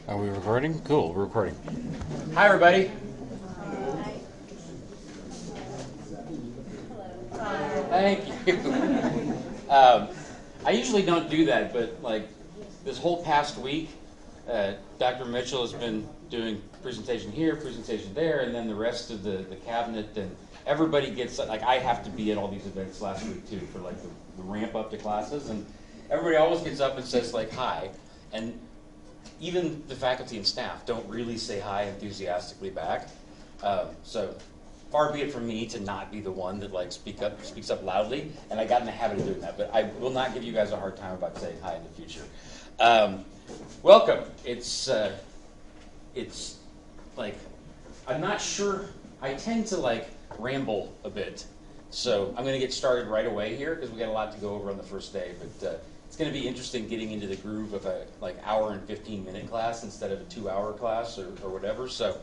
Are we recording? Cool, we're recording. Hi, everybody. Thank you. I usually don't do that, but like this whole past week, Dr. Mitchell has been doing presentation here, presentation there, and then the rest of the cabinet, and everybody gets, like, I have to be at all these events last week too for like the ramp up to classes, and everybody always gets up and says like hi, and even the faculty and staff don't really say hi enthusiastically back. So far be it from me to not be the one that like speaks up loudly, and I got in the habit of doing that. But I will not give you guys a hard time about saying hi in the future. Welcome. It's like I'm not sure. I tend to like ramble a bit, so I'm going to get started right away here because we got a lot to go over on the first day. But it's going to be interesting getting into the groove of a like hour and 15-minute class instead of a 2-hour class or whatever. So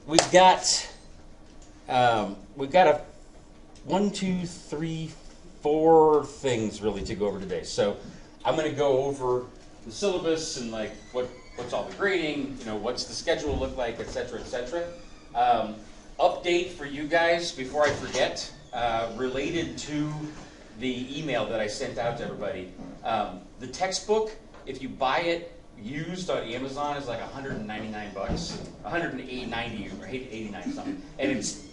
we've got a 1, 2, 3, 4 things really to go over today. So I'm going to go over the syllabus and like what's all the grading, what's the schedule look like, et cetera, et cetera. Update for you guys before I forget, related to the email that I sent out to everybody. The textbook, if you buy it used on Amazon, is like $199, $189 or $89 something, and it's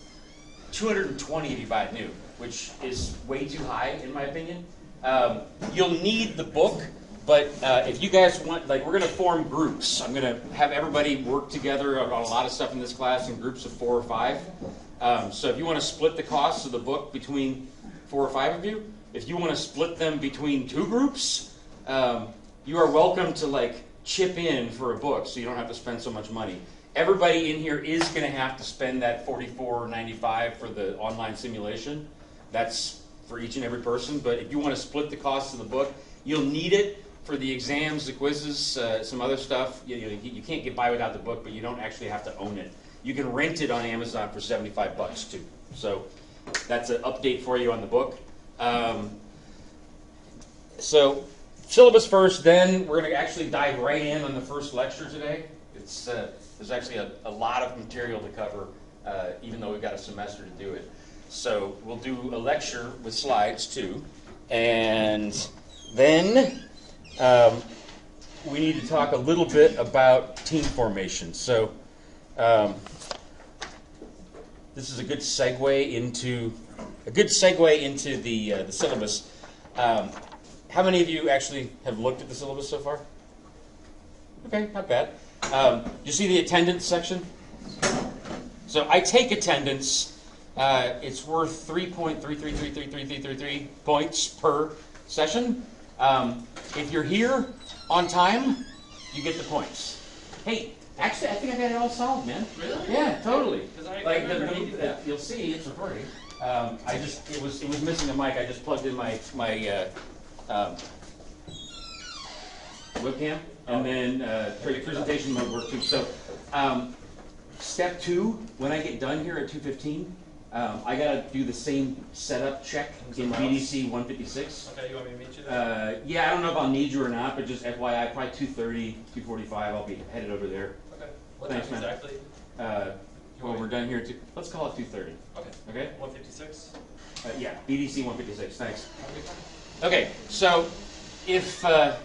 $220 if you buy it new, which is way too high in my opinion. You'll need the book, but if you guys want, like, we're going to form groups. I'm going to have everybody work together on a lot of stuff in this class in groups of 4 or 5. So if you want to split the costs of the book between 4 or 5 of you, if you want to split them between 2 groups, you are welcome to like chip in for a book so you don't have to spend so much money. Everybody in here is going to have to spend that $44.95 for the online simulation. That's for each and every person, but if you want to split the cost of the book, you'll need it for the exams, the quizzes, some other stuff. You can't get by without the book, but you don't actually have to own it. You can rent it on Amazon for $75 too. So that's an update for you on the book. So syllabus first, then we're going to actually dive right in on the first lecture today. There's actually a lot of material to cover, even though we've got a semester to do it. So we'll do a lecture with slides too, and then we need to talk a little bit about team formation. So this is a good segue into the syllabus. How many of you actually have looked at the syllabus so far? Okay, not bad. You see the attendance section? So I take attendance. It's worth 3.33333333 points per session. If you're here on time, you get the points. Hey, actually, I think I got it all solved, man. Really? Yeah, totally. Like you'll see, it's recording. It was missing a mic. I just plugged in my webcam, and then the presentation mode worked too. So, step 2, when I get done here at 2:15, I gotta do the same setup check in BDC 156. Okay, you want me to meet you there? Yeah, I don't know if I'll need you or not, but just FYI, probably 2:30, 2:45, I'll be headed over there. Okay. What Thanks, time man. exactly? When we're done here, let's call it 2:30. Okay. Okay? 156? Yeah, BDC 156. Thanks. Okay, so if that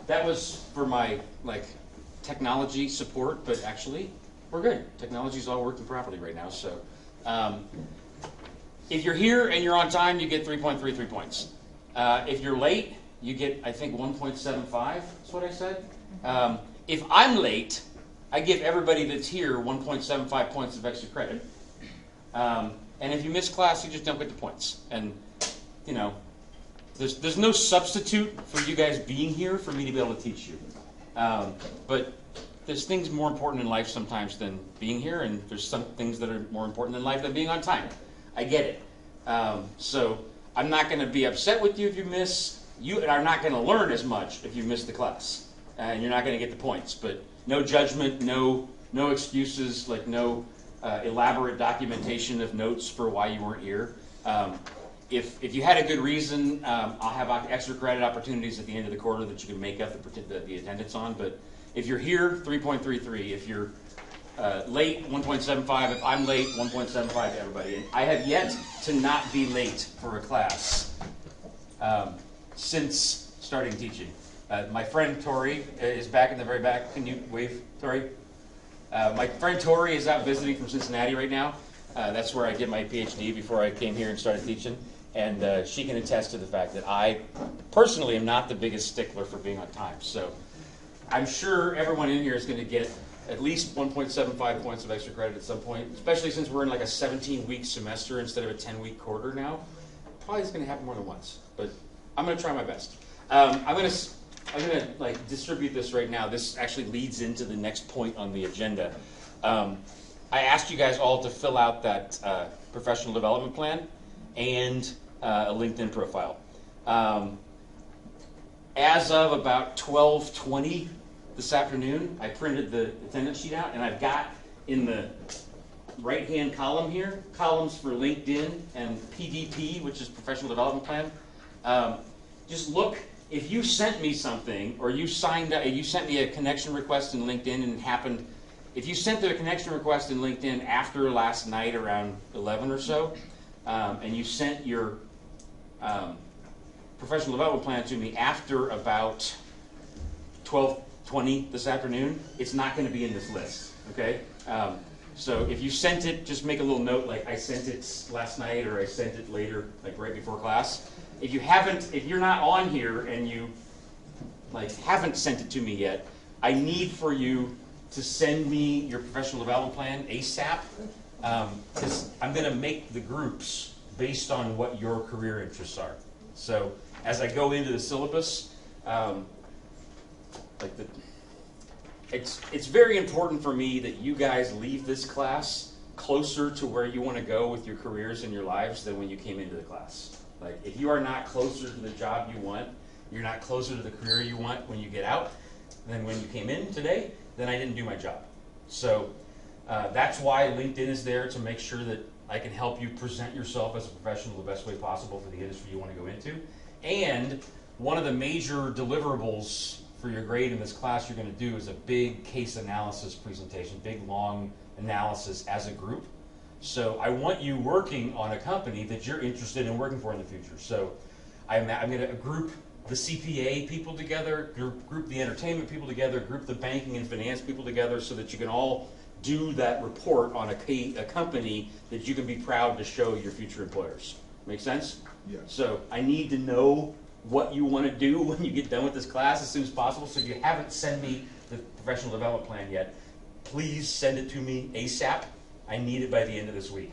was for my technology support, but actually we're good. Technology's all working properly right now. So if you're here and you're on time, you get 3.33 points. If you're late, you get, I think, 1.75. That's what I said. If I'm late, I give everybody that's here 1.75 points of extra credit. And if you miss class, you just don't get the points. And there's no substitute for you guys being here for me to be able to teach you. But there's things more important in life sometimes than being here, and there's some things that are more important in life than being on time. I get it. So I'm not going to be upset with you if you miss. You are not going to learn as much if you miss the class, and you're not going to get the points. But no judgment, no excuses, no elaborate documentation of notes for why you weren't here. if you had a good reason, I'll have extra credit opportunities at the end of the quarter that you can make up the attendance on. But if you're here, 3.33. If you're late, 1.75. If I'm late, 1.75 to everybody. And I have yet to not be late for a class since starting teaching. My friend Tori is back in the very back. Can you wave, Tori? My friend Tori is out visiting from Cincinnati right now. That's where I did my PhD before I came here and started teaching. And she can attest to the fact that I personally am not the biggest stickler for being on time. So I'm sure everyone in here is going to get at least 1.75 points of extra credit at some point, especially since we're in like a 17-week semester instead of a 10-week quarter now. Probably it's going to happen more than once, but I'm going to try my best. I'm going to like distribute this right now. This actually leads into the next point on the agenda. I asked you guys all to fill out that professional development plan and a LinkedIn profile. As of about 12:20 this afternoon, I printed the attendance sheet out, and I've got in the right-hand column here, columns for LinkedIn and PDP, which is professional development plan. Just look, if you sent me something, or you sent me a connection request in LinkedIn and it happened, if you sent the connection request in LinkedIn after last night around 11 or so, and you sent your professional development plan to me after about 12:20 this afternoon, it's not going to be in this list, okay? So if you sent it, just make a little note like I sent it last night or I sent it later, like right before class. If you're not on here and you haven't sent it to me yet, I need for you to send me your professional development plan ASAP, because I'm going to make the groups based on what your career interests are. So as I go into the syllabus, it's very important for me that you guys leave this class closer to where you want to go with your careers and your lives than when you came into the class. Like, if you are not closer to the job you want, you're not closer to the career you want when you get out than when you came in today, then I didn't do my job. So that's why LinkedIn is there, to make sure that I can help you present yourself as a professional the best way possible for the industry you want to go into. And one of the major deliverables for your grade in this class you're going to do is a big case analysis presentation, big long analysis as a group. So I want you working on a company that you're interested in working for in the future. So I'm going to group the CPA people together, group the entertainment people together, group the banking and finance people together, so that you can all do that report on a company that you can be proud to show your future employers. Make sense? Yes. So I need to know what you want to do when you get done with this class as soon as possible. So if you haven't sent me the professional development plan yet, please send it to me ASAP. I need it by the end of this week.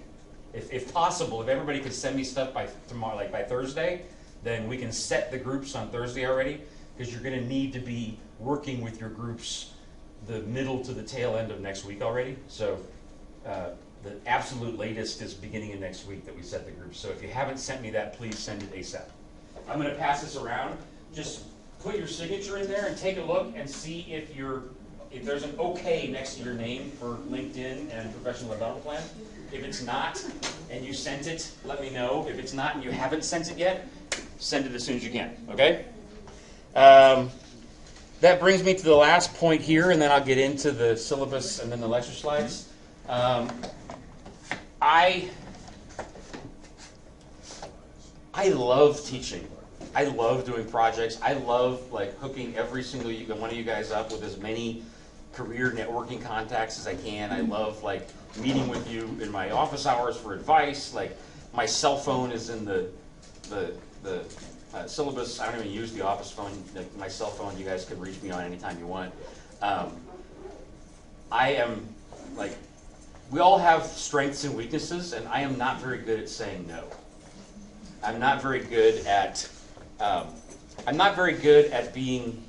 If possible, if everybody could send me stuff by tomorrow, like by Thursday, then we can set the groups on Thursday already, because you're going to need to be working with your groups the middle to the tail end of next week already. So the absolute latest is beginning of next week that we set the groups. So if you haven't sent me that, please send it ASAP. I'm going to pass this around. Just put your signature in there and take a look and see if there's an OK next to your name for LinkedIn and professional development plan. If it's not and you sent it, let me know. If it's not and you haven't sent it yet, send it as soon as you can, okay? That brings me to the last point here, and then I'll get into the syllabus and then the lecture slides. I love teaching. I love doing projects. I love hooking every single one of you guys up with as many career networking contacts as I can. I love meeting with you in my office hours for advice. My cell phone is in the syllabus. I don't even use the office phone. My cell phone, you guys can reach me on anytime you want. I am we all have strengths and weaknesses, and I am not very good at saying no. I'm not very good at being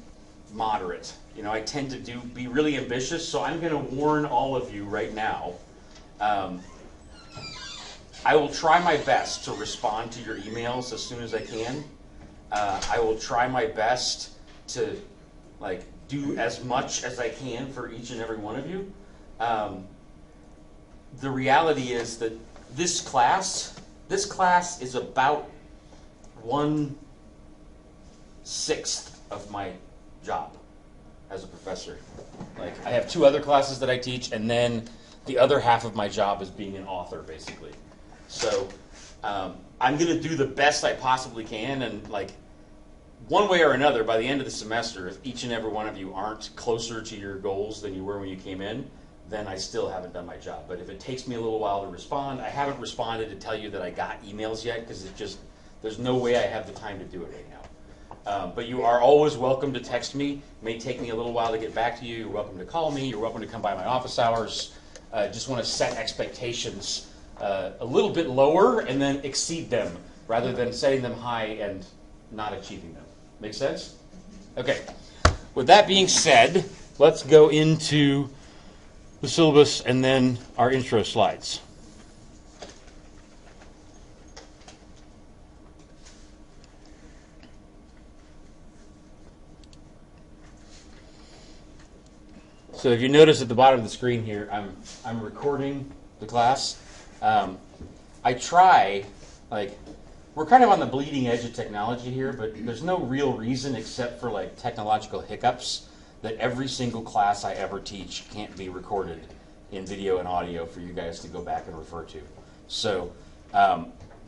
moderate. I tend to be really ambitious, so I'm going to warn all of you right now. I will try my best to respond to your emails as soon as I can. I will try my best to do as much as I can for each and every one of you. The reality is that this class is about 1/6 of my job as a professor. Like, I have 2 other classes that I teach, and then the other half of my job is being an author, basically. So I'm going to do the best I possibly can, and like, one way or another, by the end of the semester, if each and every one of you aren't closer to your goals than you were when you came in, then I still haven't done my job. But if it takes me a little while to respond, I haven't responded to tell you that I got emails yet, because there's no way I have the time to do it right now. But you are always welcome to text me. It may take me a little while to get back to you. You're welcome to call me. You're welcome to come by my office hours. Just want to set expectations a little bit lower and then exceed them, rather than setting them high and not achieving them. Make sense? Okay. With that being said, let's go into the syllabus and then our intro slides. So if you notice at the bottom of the screen here, I'm recording the class. I try, like, we're kind of on the bleeding edge of technology here, but there's no real reason except for like technological hiccups that every single class I ever teach can't be recorded in video and audio for you guys to go back and refer to. So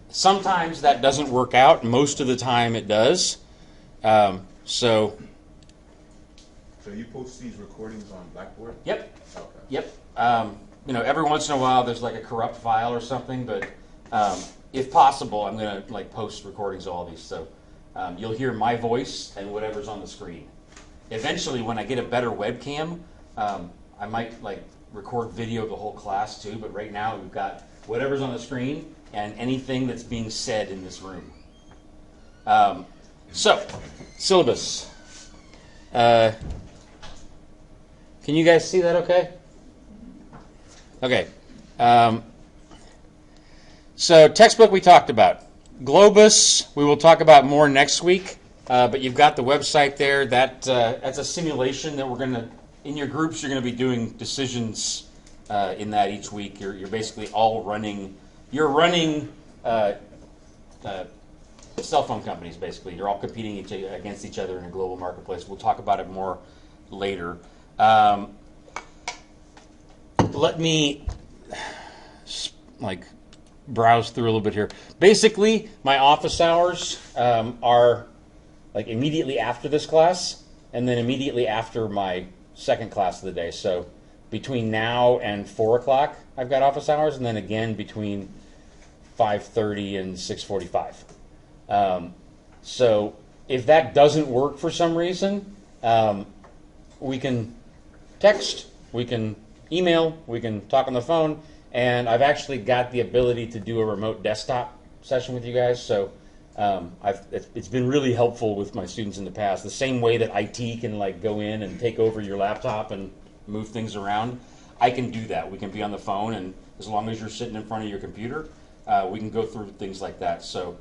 sometimes that doesn't work out. Most of the time it does. So you post these recordings on Blackboard? Yep. Okay. Yep. Every once in a while there's like a corrupt file or something, but if possible, I'm going to like post recordings of all these. So you'll hear my voice and whatever's on the screen. Eventually, when I get a better webcam, I might like record video of the whole class too. But right now, we've got whatever's on the screen and anything that's being said in this room. So, syllabus. Can you guys see that okay? Okay. So textbook we talked about. Globus we will talk about more next week, but you've got the website there. That's a simulation that we're going to, in your groups, you're going to be doing decisions in that each week. You're basically all running, cell phone companies, basically. You're all competing against each other in a global marketplace. We'll talk about it more later. Let me browse through a little bit here. Basically, my office hours are like immediately after this class, and then immediately after my second class of the day. So between now and 4 o'clock, I've got office hours, and then again between 5:30 and 6:45. So if that doesn't work for some reason, we can text, we can email, we can talk on the phone, and I've actually got the ability to do a remote desktop session with you guys. So it's been really helpful with my students in the past. The same way that IT can like go in and take over your laptop and move things around, I can do that. We can be on the phone, and as long as you're sitting in front of your computer, we can go through things like that. So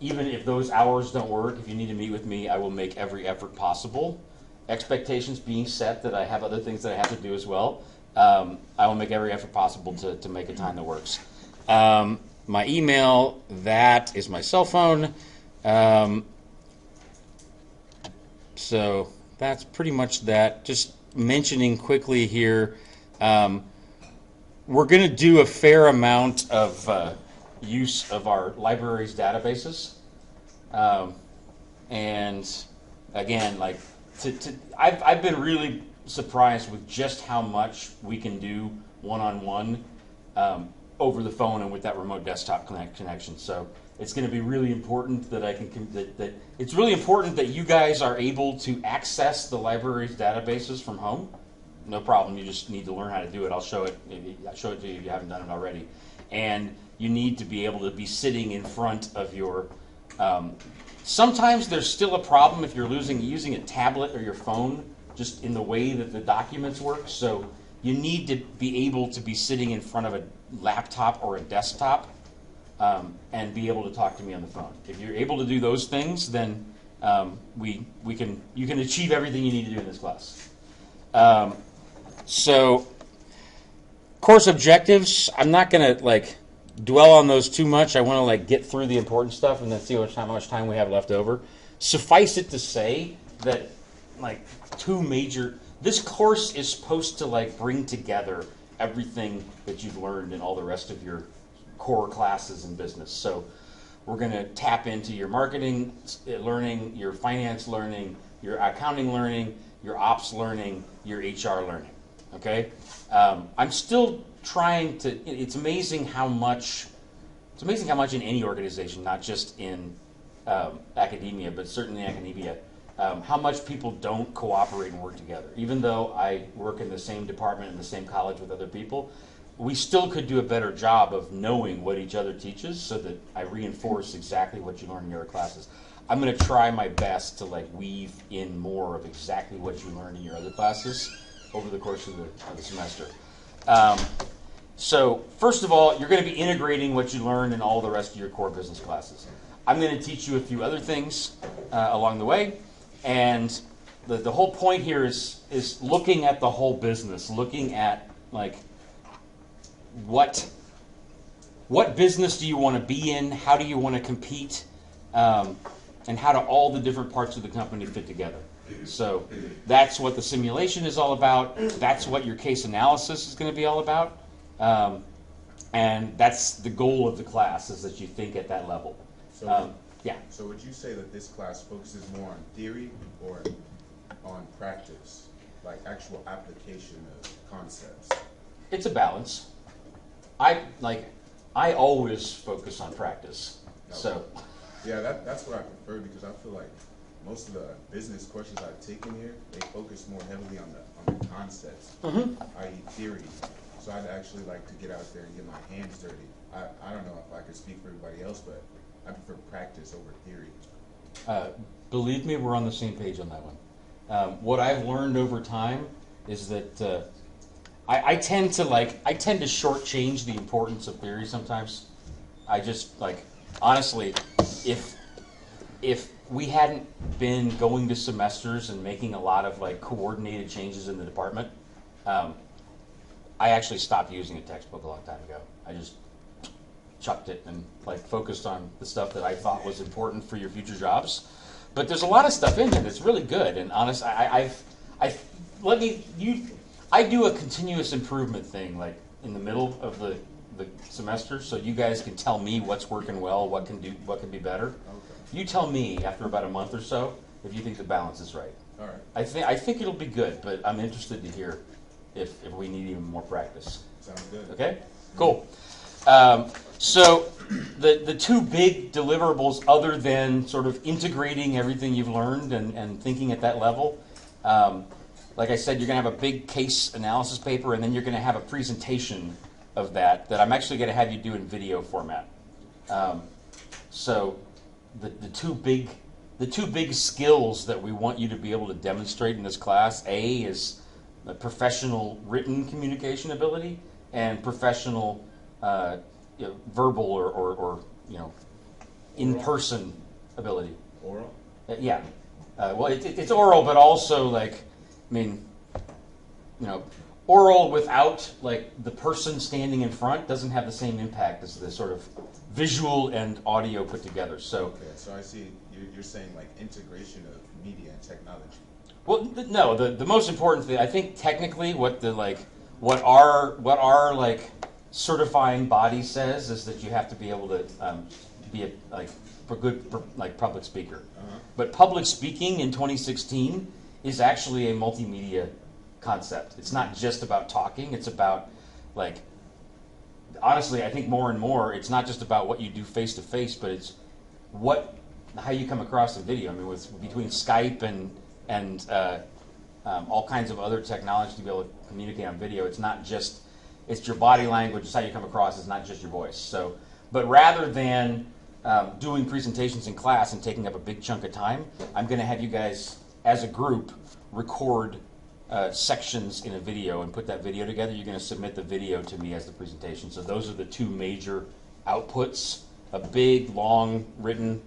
even if those hours don't work, if you need to meet with me, I will make every effort possible. Expectations being set that I have other things that I have to do as well. I will make every effort possible to make a time that works. My email, that is my cell phone. So that's pretty much that. Just mentioning quickly here, we're going to do a fair amount of use of our library's databases. And again, like I've been really surprised with just how much we can do one-on-one over the phone and with that remote desktop connection. So it's going to be really important that that it's really important that you guys are able to access the library's databases from home. No problem. You just need to learn how to do it. I'll show it to you if you haven't done it already. And you need to be able to be sitting in front of your. Sometimes there's still a problem if you're using a tablet or your phone, just in the way that the documents work. So you need to be able to be sitting in front of a laptop or a desktop and be able to talk to me on the phone. If you're able to do those things, then you can achieve everything you need to do in this class. So course objectives, I'm not going to dwell on those too much. I want to like get through the important stuff and then see how much time we have left over. Suffice it to say that like this course is supposed to like bring together everything that you've learned in all the rest of your core classes in business. So we're going to tap into your marketing learning, your finance learning, your accounting learning, your ops learning, your HR learning. Okay? I'm still trying to. It's amazing how much. It's amazing how much in any organization, not just in academia, but certainly academia, how much people don't cooperate and work together. Even though I work in the same department in the same college with other people, we still could do a better job of knowing what each other teaches, so that I reinforce exactly what you learn in your classes. I'm going to try my best to like weave in more of exactly what you learn in your other classes over the course of the semester. So first of all, you're going to be integrating what you learn in all the rest of your core business classes. I'm going to teach you a few other things along the way, and the whole point here is looking at the whole business, looking at like what business do you want to be in, how do you want to compete, and how do all the different parts of the company fit together. So that's what the simulation is all about. That's what your case analysis is going to be all about. And that's the goal of the class, is that you think at that level. So, yeah. So would you say that this class focuses more on theory or on practice, like actual application of concepts? It's a balance. I always focus on practice. Okay. So Yeah, that's what I prefer, because I feel like most of the business courses I've taken here, they focus more heavily on the concepts, i.e. theory. So I'd actually like to get out there and get my hands dirty. I don't know if I could speak for everybody else, but I prefer practice over theory. believe me, we're on the same page on that one. What I've learned over time is that I tend to shortchange the importance of theory sometimes. I just honestly, if we hadn't been going to semesters and making a lot of coordinated changes in the department, I actually stopped using a textbook a long time ago. I just chucked it and focused on the stuff that I thought was important for your future jobs. But there's a lot of stuff in there that's really good. And honest, I do a continuous improvement thing in the middle of the semester, so you guys can tell me what's working well, what can be better. Okay. You tell me after about a month or so if you think the balance is right. All right. I think it'll be good, but I'm interested to hear if we need even more practice. Sounds good. Okay? Cool. So the two big deliverables, other than sort of integrating everything you've learned and thinking at that level, like I said, you're going to have a big case analysis paper, and then you're going to have a presentation of that I'm actually going to have you do in video format. So the two big skills that we want you to be able to demonstrate in this class, A, is the professional written communication ability and professional verbal or in-person ability. Oral? Yeah. Well, it's oral, but also oral without the person standing in front doesn't have the same impact as the sort of visual and audio put together. So. Okay, so I see you're saying integration of media and technology. Well, no. The most important thing, I think, technically, what our certifying body says is that you have to be able to be a good public speaker. Uh-huh. But public speaking in 2016 is actually a multimedia concept. It's not just about talking. It's about honestly, I think more and more, it's not just about what you do face to face, but it's how you come across in video. I mean, between Skype and all kinds of other technology to be able to communicate on video, it's your body language, it's how you come across, it's not just your voice. So, but rather than doing presentations in class and taking up a big chunk of time, I'm going to have you guys, as a group, record sections in a video and put that video together. You're going to submit the video to me as the presentation. So those are the two major outputs: a big, long, written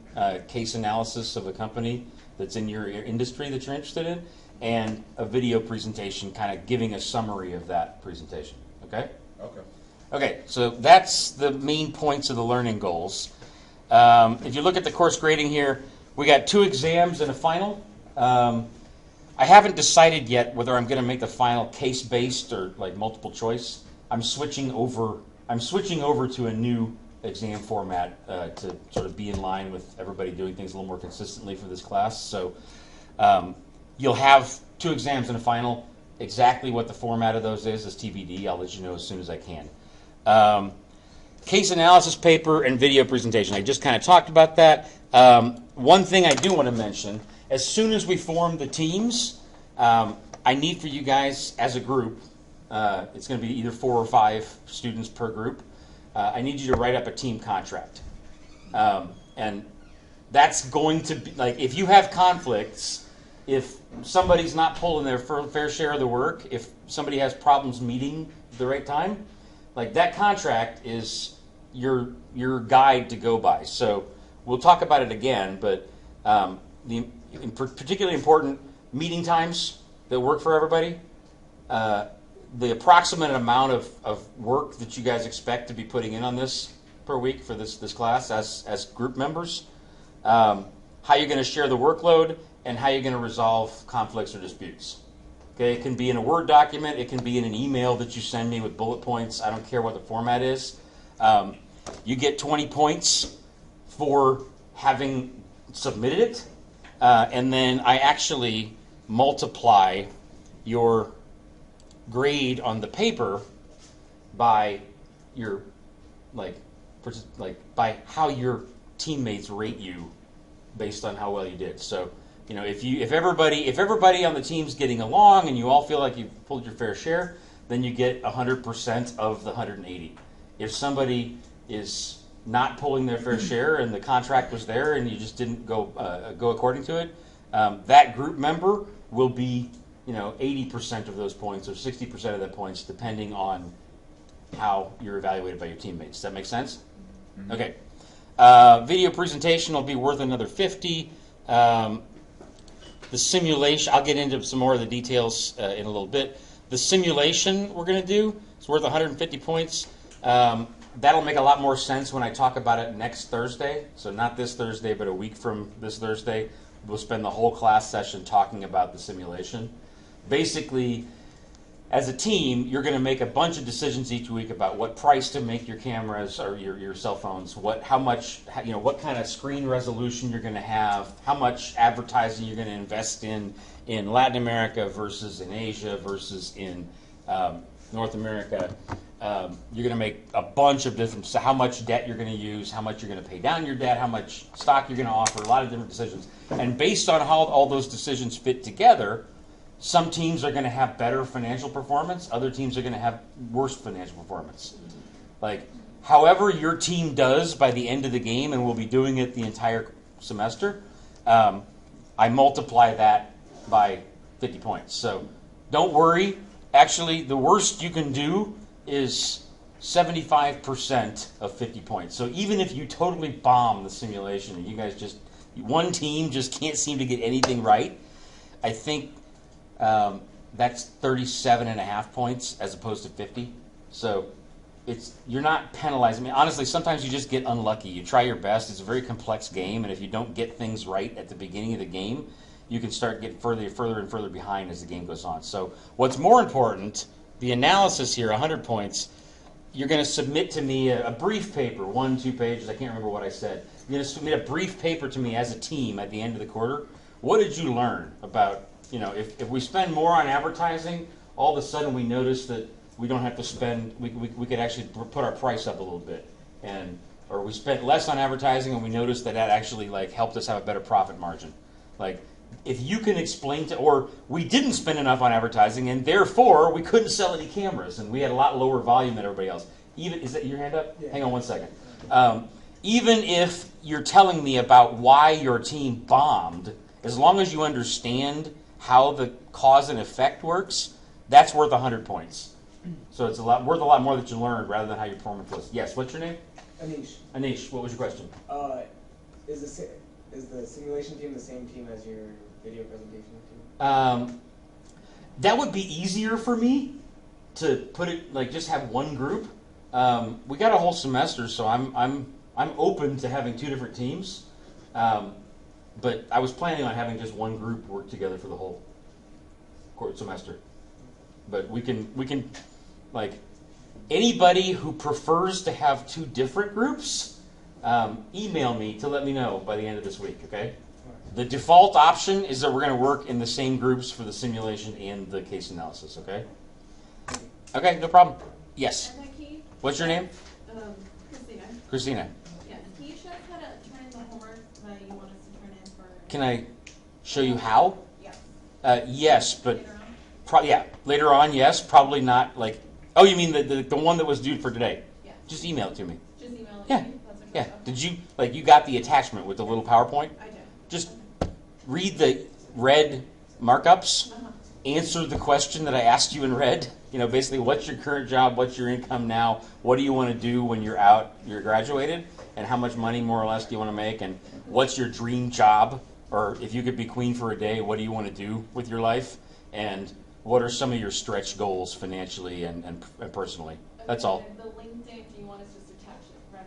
case analysis of a company that's in your industry that you're interested in, and a video presentation kind of giving a summary of that presentation. Okay? Okay. Okay, so that's the main points of the learning goals. If you look at the course grading here, we got 2 exams and a final. I haven't decided yet whether I'm going to make the final case-based or like multiple choice. I'm switching over to a new exam format to sort of be in line with everybody doing things a little more consistently for this class. So you'll have 2 exams and a final. Exactly what the format of those is TBD. I'll let you know as soon as I can. Case analysis paper and video presentation. I just kind of talked about that. One thing I do want to mention, as soon as we form the teams, I need for you guys as a group, it's going to be either 4 or 5 students per group, I need you to write up a team contract. And that's going to be, like, if you have conflicts, if somebody's not pulling their fair share of the work, if somebody has problems meeting the right time, like that contract is your guide to go by. So we'll talk about it again, but particularly important meeting times that work for everybody, the approximate amount of work that you guys expect to be putting in on this per week for this class as group members, how you're going to share the workload, and how you're going to resolve conflicts or disputes. Okay, it can be in a Word document, it can be in an email that you send me with bullet points. I don't care what the format is. You get 20 points for having submitted it, and then I actually multiply your grade on the paper by your by how your teammates rate you based on how well you did. So, you know, if everybody on the team's getting along and you all feel like you've pulled your fair share, then you get 100% of the 180. If somebody is not pulling their fair share and the contract was there and you just didn't go according to it, that group member will be, 80% of those points or 60% of the points, depending on how you're evaluated by your teammates. Does that make sense? Mm-hmm. Okay. Video presentation will be worth another 50. The simulation, I'll get into some more of the details in a little bit. The simulation we're going to do is worth 150 points. That'll make a lot more sense when I talk about it next Thursday. So not this Thursday, but a week from this Thursday. We'll spend the whole class session talking about the simulation. Basically, as a team, you're going to make a bunch of decisions each week about what price to make your cameras or your cell phones, what kind of screen resolution you're going to have, how much advertising you're going to invest in Latin America versus in Asia versus in North America. You're going to make a bunch of different, so how much debt you're going to use, how much you're going to pay down your debt, how much stock you're going to offer, a lot of different decisions. And based on how all those decisions fit together, some teams are going to have better financial performance, other teams are going to have worse financial performance. Like, however your team does by the end of the game, and we'll be doing it the entire semester, I multiply that by 50 points. So don't worry. Actually, the worst you can do is 75% of 50 points. So even if you totally bomb the simulation and you guys one team just can't seem to get anything right, I think that's 37.5 points as opposed to 50. So you're not penalized. I mean, honestly, sometimes you just get unlucky. You try your best. It's a very complex game, and if you don't get things right at the beginning of the game, you can start getting further and further behind as the game goes on. So what's more important, the analysis here, 100 points, you're going to submit to me a brief paper, 1-2 pages. I can't remember what I said. You're going to submit a brief paper to me as a team at the end of the quarter. What did you learn about, if we spend more on advertising, all of a sudden we notice that we don't have to spend, we could actually put our price up a little bit. Or we spent less on advertising and we noticed that actually helped us have a better profit margin. If you can explain or we didn't spend enough on advertising and therefore we couldn't sell any cameras and we had a lot lower volume than everybody else. Is that your hand up? Yeah. Hang on one second. Even if you're telling me about why your team bombed, as long as you understand how the cause and effect works, that's worth 100 points. So it's worth a lot more that you learned rather than how your performance was. Yes, what's your name? Anish. Anish, what was your question? Is the simulation team the same team as your video presentation team? That would be easier for me to put it, just have one group. we got a whole semester, so I'm open to having 2 different teams. But I was planning on having just one group work together for the whole semester. But we can like anybody who prefers to have 2 different groups, email me to let me know by the end of this week. Okay. The default option is that we're going to work in the same groups for the simulation and the case analysis, okay? Okay, no problem. Yes. What's your name? Christina. Christina. Yeah. Can you show us how to turn in the homework that you want us to turn in for? Can I show you how? Yeah. Yes, but Later on? yeah, later on, yes. Probably not like. Oh, you mean the one that was due for today? Yeah. Just email it to me. Just email it Yeah. to you? That's okay. Yeah. Okay. Did you you got the attachment with the little PowerPoint? I did. Just read the red markups. Uh-huh. Answer the question that I asked you in red. Basically, what's your current job? What's your income now? What do you want to do when you're graduated? And how much money, more or less, do you want to make? And what's your dream job? Or if you could be queen for a day, what do you want to do with your life? And what are some of your stretch goals financially and personally? That's all. And the LinkedIn, do you want us just to attach it rather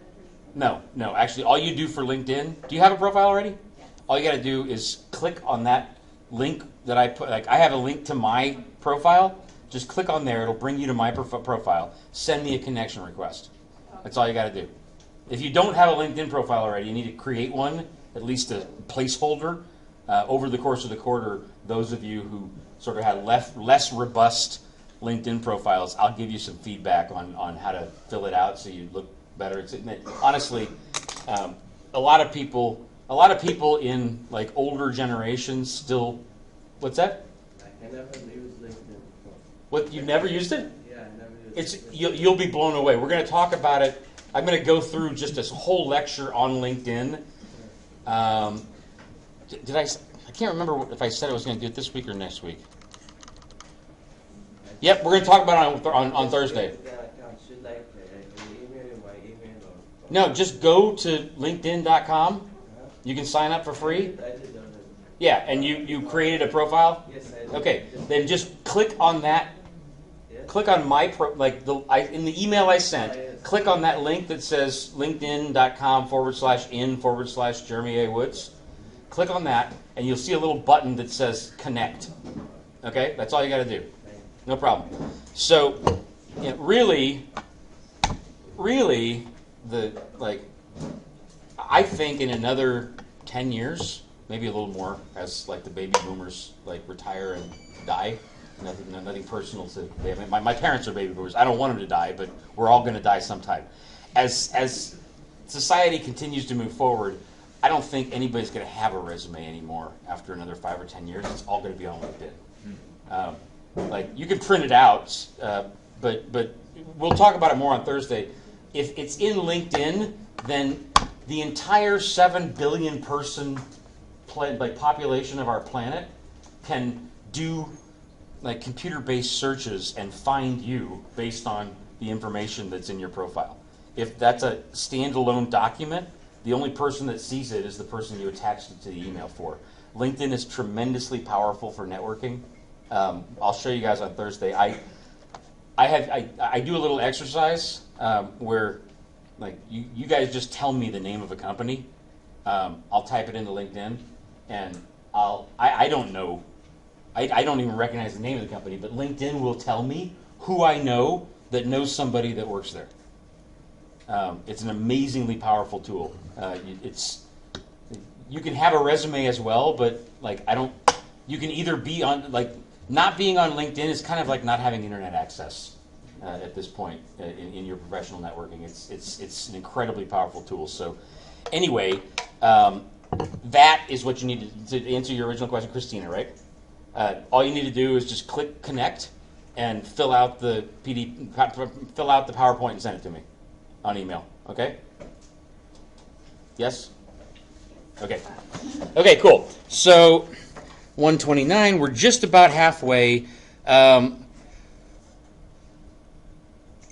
than? No. Actually, all you do for LinkedIn, do you have a profile already? Yeah. All you got to do is click on that link that I put. Like I have a link to my profile. Just click on there. It'll bring you to my profile. Send me a connection request. That's all you got to do. If you don't have a LinkedIn profile already, you need to create one, at least a placeholder. Over the course of the quarter, those of you who sort of had less robust LinkedIn profiles, I'll give you some feedback on how to fill it out so you look better. Honestly, a lot of people in like older generations still. What's that? I never used LinkedIn before. What, you've never used it? Yeah, I never used it. You'll be blown away. We're going to talk about it. I'm going to go through just this whole lecture on LinkedIn. Did I can't remember if I said I was going to do it this week or next week. Yep, we're going to talk about it on Thursday. Should email you my email or? No, just go to LinkedIn.com. You can sign up for free. I did already. Yeah, and you created a profile? Yes, I did. Okay, then just click on that. Yes. Click on my in the email I sent. Click on that link that says linkedin.com/in/Jeremy A. Woods. Click on that, and you'll see a little button that says connect. Okay, that's all you got to do. No problem. So, really, I think in another 10 years, maybe a little more, as the baby boomers retire and die. Nothing personal to them. My parents are baby boomers. I don't want them to die, but we're all going to die sometime. As society continues to move forward, I don't think anybody's going to have a resume anymore after another 5 or 10 years. It's all going to be on LinkedIn. You can print it out, but we'll talk about it more on Thursday. If it's in LinkedIn, then the entire 7 billion person population of our planet can do computer-based searches and find you based on the information that's in your profile. If that's a standalone document, the only person that sees it is the person you attached it to the email for. LinkedIn is tremendously powerful for networking. I'll show you guys on Thursday. I do a little exercise where you guys just tell me the name of a company. I'll type it into LinkedIn, and I don't know. I don't even recognize the name of the company, but LinkedIn will tell me who I know that knows somebody that works there. It's an amazingly powerful tool. You can have a resume as well, but you can either be on not being on LinkedIn is kind of like not having internet access at this point in your professional networking. It's an incredibly powerful tool. So anyway, that is what you need to answer your original question, Christina, right? All you need to do is just click connect and fill out the PowerPoint and send it to me on email. Okay? Yes? Okay. Okay, cool. So 129, we're just about halfway.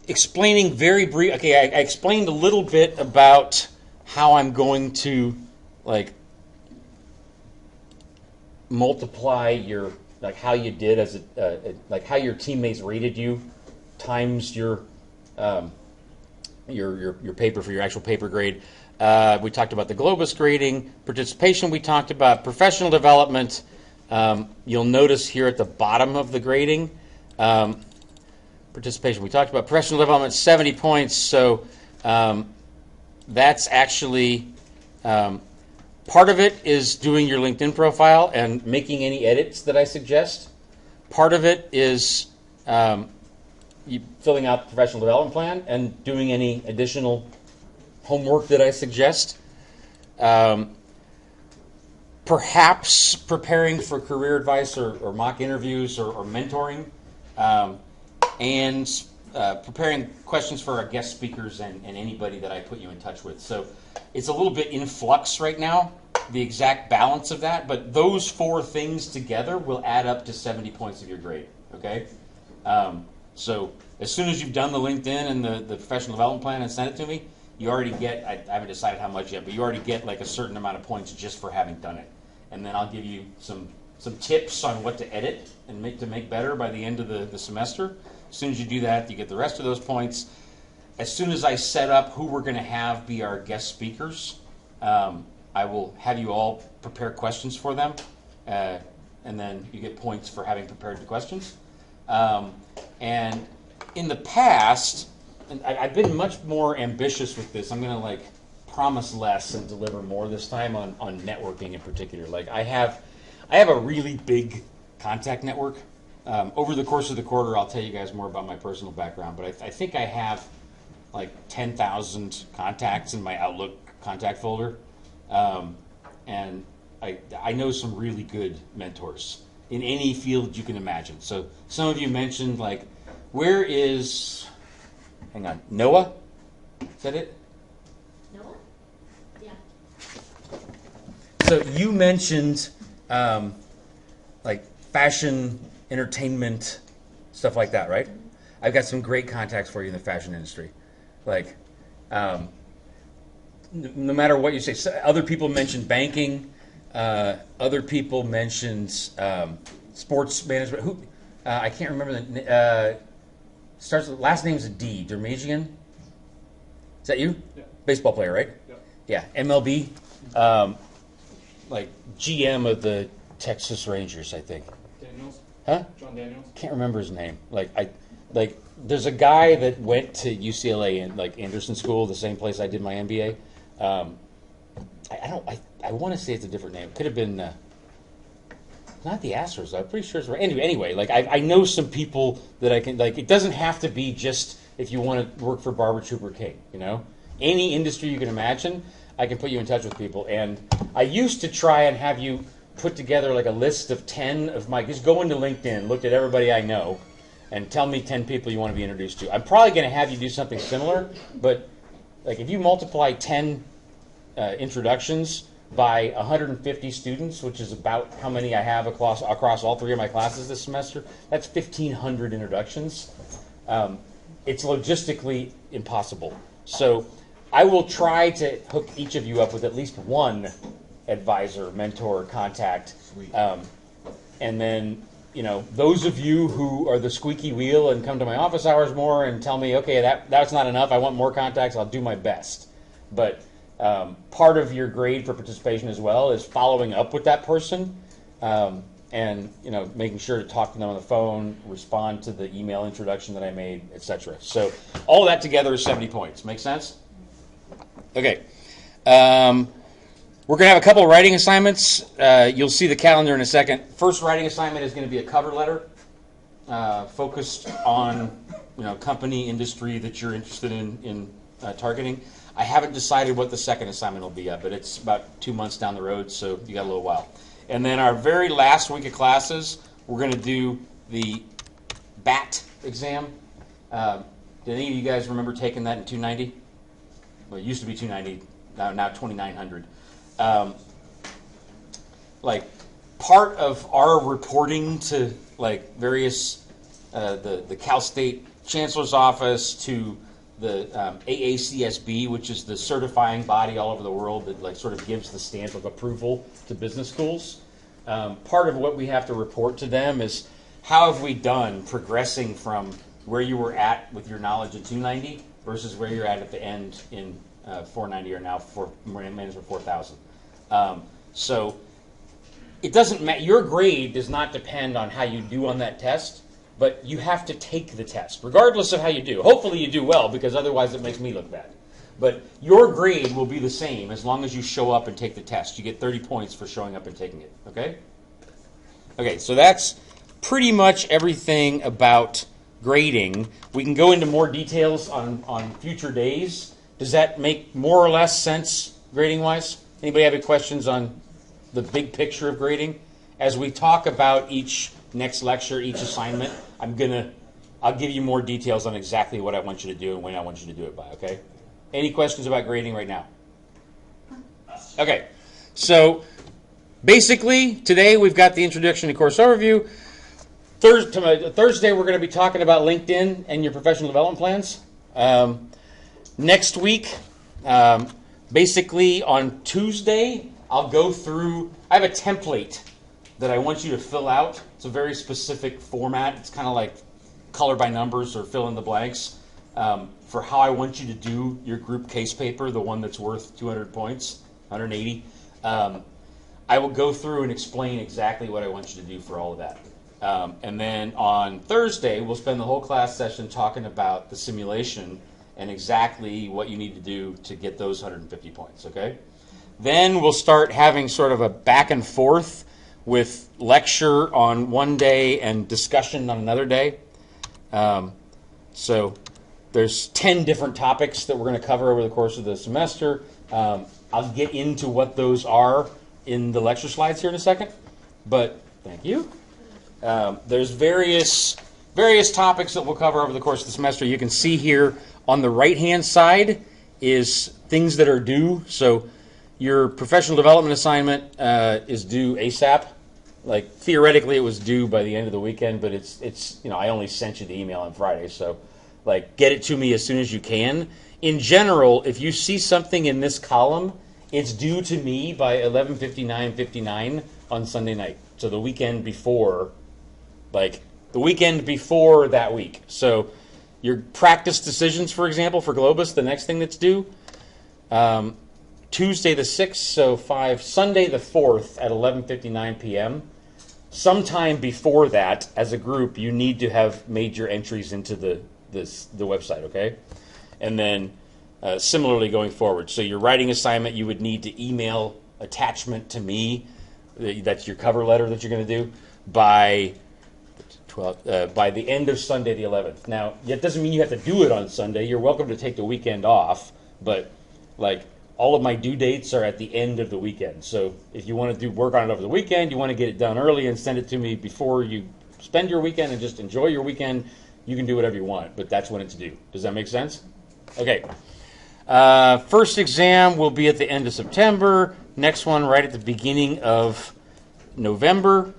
Explaining very brief. Okay, I explained a little bit about how I'm going to multiply your how you did as how your teammates rated you times your your paper for your actual paper grade. We talked about the Globus grading, participation. We talked about professional development. You'll notice here at the bottom of the grading, participation. We talked about professional development, 70 points. So that's actually part of it is doing your LinkedIn profile and making any edits that I suggest. Part of it is you filling out the professional development plan and doing any additional homework that I suggest. Perhaps preparing for career advice or mock interviews or mentoring, and preparing questions for our guest speakers and anybody that I put you in touch with. So it's a little bit in flux right now, the exact balance of that, but those 4 things together will add up to 70 points of your grade, okay? So as soon as you've done the LinkedIn and the professional development plan and sent it to me, you already get, I haven't decided how much yet, but you already get like a certain amount of points just for having done it. And then I'll give you some tips on what to edit and make better by the end of the semester. As soon as you do that, you get the rest of those points. As soon as I set up who we're going to have be our guest speakers, I will have you all prepare questions for them, and then you get points for having prepared the questions. And in the past, and I've been much more ambitious with this. I'm going to promise less and deliver more this time on networking in particular. Like I have a really big contact network. Over the course of the quarter, I'll tell you guys more about my personal background, but I think I have 10,000 contacts in my Outlook contact folder. And I know some really good mentors in any field you can imagine. So some of you mentioned where is, hang on, Noah? Is that it? Noah? Yeah. So you mentioned fashion, entertainment, stuff like that, right? I've got some great contacts for you in the fashion industry. No matter what you say, so other people mentioned banking. Other people mentioned sports management. Who I can't remember the starts with last name's a D. Dermagian. Is that you? Yeah. Baseball player, right? Yeah. Yeah. MLB. GM of the Texas Rangers, I think. Daniels? Huh? John Daniels? Can't remember his name. There's a guy that went to UCLA and Anderson School, the same place I did my MBA. I want to say it's a different name. It could have been not the Astros. I'm pretty sure it's right. Anyway, I know some people that I can it doesn't have to be just if you want to work for Barber Trooper King. Any industry you can imagine, I can put you in touch with people. And I used to try and have you put together a list of 10 of my. Just go into LinkedIn, look at everybody I know, and tell me 10 people you want to be introduced to. I'm probably going to have you do something similar, but if you multiply 10 introductions by 150 students, which is about how many I have across all 3 of my classes this semester, that's 1,500 introductions. It's logistically impossible. So I will try to hook each of you up with at least one advisor, mentor, contact. Sweet. And then, those of you who are the squeaky wheel and come to my office hours more and tell me, okay, that's not enough, I want more contacts, I'll do my best. But part of your grade for participation as well is following up with that person and making sure to talk to them on the phone, respond to the email introduction that I made, etc. So all of that together is 70 points. Make sense? Okay. We're going to have a couple of writing assignments. You'll see the calendar in a second. First writing assignment is going to be a cover letter focused on company, industry that you're interested in targeting. I haven't decided what the second assignment will be yet, but it's about 2 months down the road, so you got a little while. And then our very last week of classes, we're going to do the BAT exam. Did any of you guys remember taking that in 290? Well, it used to be 290, now 2,900. Part of our reporting to various the Cal State Chancellor's Office to the AACSB, which is the certifying body all over the world that sort of gives the stamp of approval to business schools. Part of what we have to report to them is how have we done progressing from where you were at with your knowledge at 290 versus where you're at the end in 490 or now for management 4000. So it doesn't matter. Your grade does not depend on how you do on that test, but you have to take the test, regardless of how you do. Hopefully you do well, because otherwise it makes me look bad. But your grade will be the same as long as you show up and take the test. You get 30 points for showing up and taking it, okay? Okay, so that's pretty much everything about grading. We can go into more details on future days. Does that make more or less sense grading-wise? Anybody have any questions on the big picture of grading? As we talk about each next lecture, each assignment, I'll give you more details on exactly what I want you to do and when I want you to do it by, okay? Any questions about grading right now? Okay, so basically today we've got the introduction to course overview. Thursday we're going to be talking about LinkedIn and your professional development plans. Next week, basically on Tuesday, I'll go through, I have a template that I want you to fill out. It's a very specific format. It's kind of like color by numbers or fill in the blanks for how I want you to do your group case paper, the one that's worth 200 points, 180. I will go through and explain exactly what I want you to do for all of that. And then on Thursday, we'll spend the whole class session talking about the simulation and exactly what you need to do to get those 150 points, okay? Then we'll start having sort of a back and forth with lecture on one day and discussion on another day. So there's 10 different topics that we're going to cover over the course of the semester. I'll get into what those are in the lecture slides here in a second. But thank you. There's various topics that we'll cover over the course of the semester. You can see here on the right-hand side is things that are due. So your professional development assignment is due ASAP. Like theoretically, it was due by the end of the weekend, but it's I only sent you the email on Friday, so like get it to me as soon as you can. In general, if you see something in this column, it's due to me by 11:59 on Sunday night. So the weekend before, that week. So your practice decisions, for example, for Globus, the next thing that's due, Tuesday the 6th, so Sunday the 4th at 11:59 p.m. Sometime before that, as a group, you need to have made your entries into the website, okay? And then similarly going forward. So your writing assignment, you would need to email attachment to me. That's your cover letter that you're going to do by the end of Sunday the 11th. Now, it doesn't mean you have to do it on Sunday. You're welcome to take the weekend off, but all of my due dates are at the end of the weekend. So if you want to work on it over the weekend, you want to get it done early and send it to me before you spend your weekend and just enjoy your weekend, you can do whatever you want, but that's when it's due. Does that make sense? Okay. First exam will be at the end of September. Next one right at the beginning of November.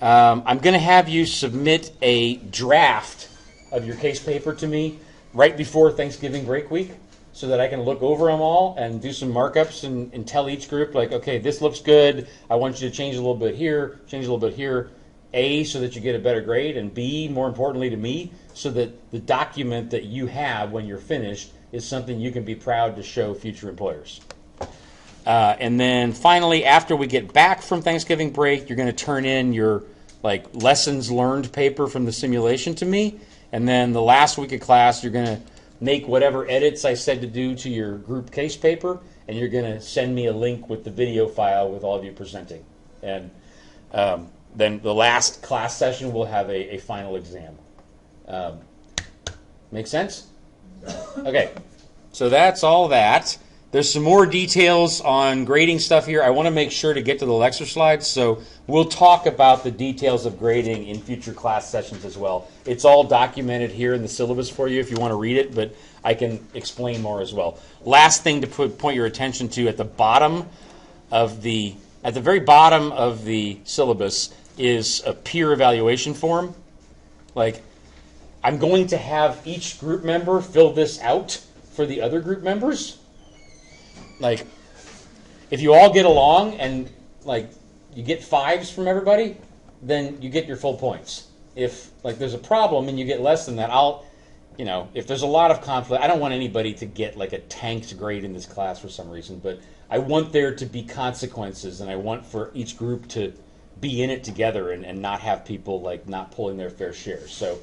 I'm going to have you submit a draft of your case paper to me right before Thanksgiving break week so that I can look over them all and do some markups and tell each group, okay, this looks good. I want you to change a little bit here, change a little bit here. A, so that you get a better grade, and B, more importantly to me, so that the document that you have when you're finished is something you can be proud to show future employers. And then finally, after we get back from Thanksgiving break, you're going to turn in your lessons learned paper from the simulation to me. And then the last week of class, you're going to make whatever edits I said to do to your group case paper, and you're going to send me a link with the video file with all of you presenting. And then the last class session will have a final exam. Make sense? Okay, so that's all that. There's some more details on grading stuff here. I want to make sure to get to the lecture slides, so we'll talk about the details of grading in future class sessions as well. It's all documented here in the syllabus for you if you want to read it, but I can explain more as well. Last thing to point your attention to at the very bottom of the syllabus is a peer evaluation form. I'm going to have each group member fill this out for the other group members. If you all get along and you get 5s from everybody, then you get your full points. If there's a problem and you get less than that, you know, if there's a lot of conflict, I don't want anybody to get like a tanked grade in this class for some reason, but I want there to be consequences, and I want for each group to be in it together and not have people like not pulling their fair share. So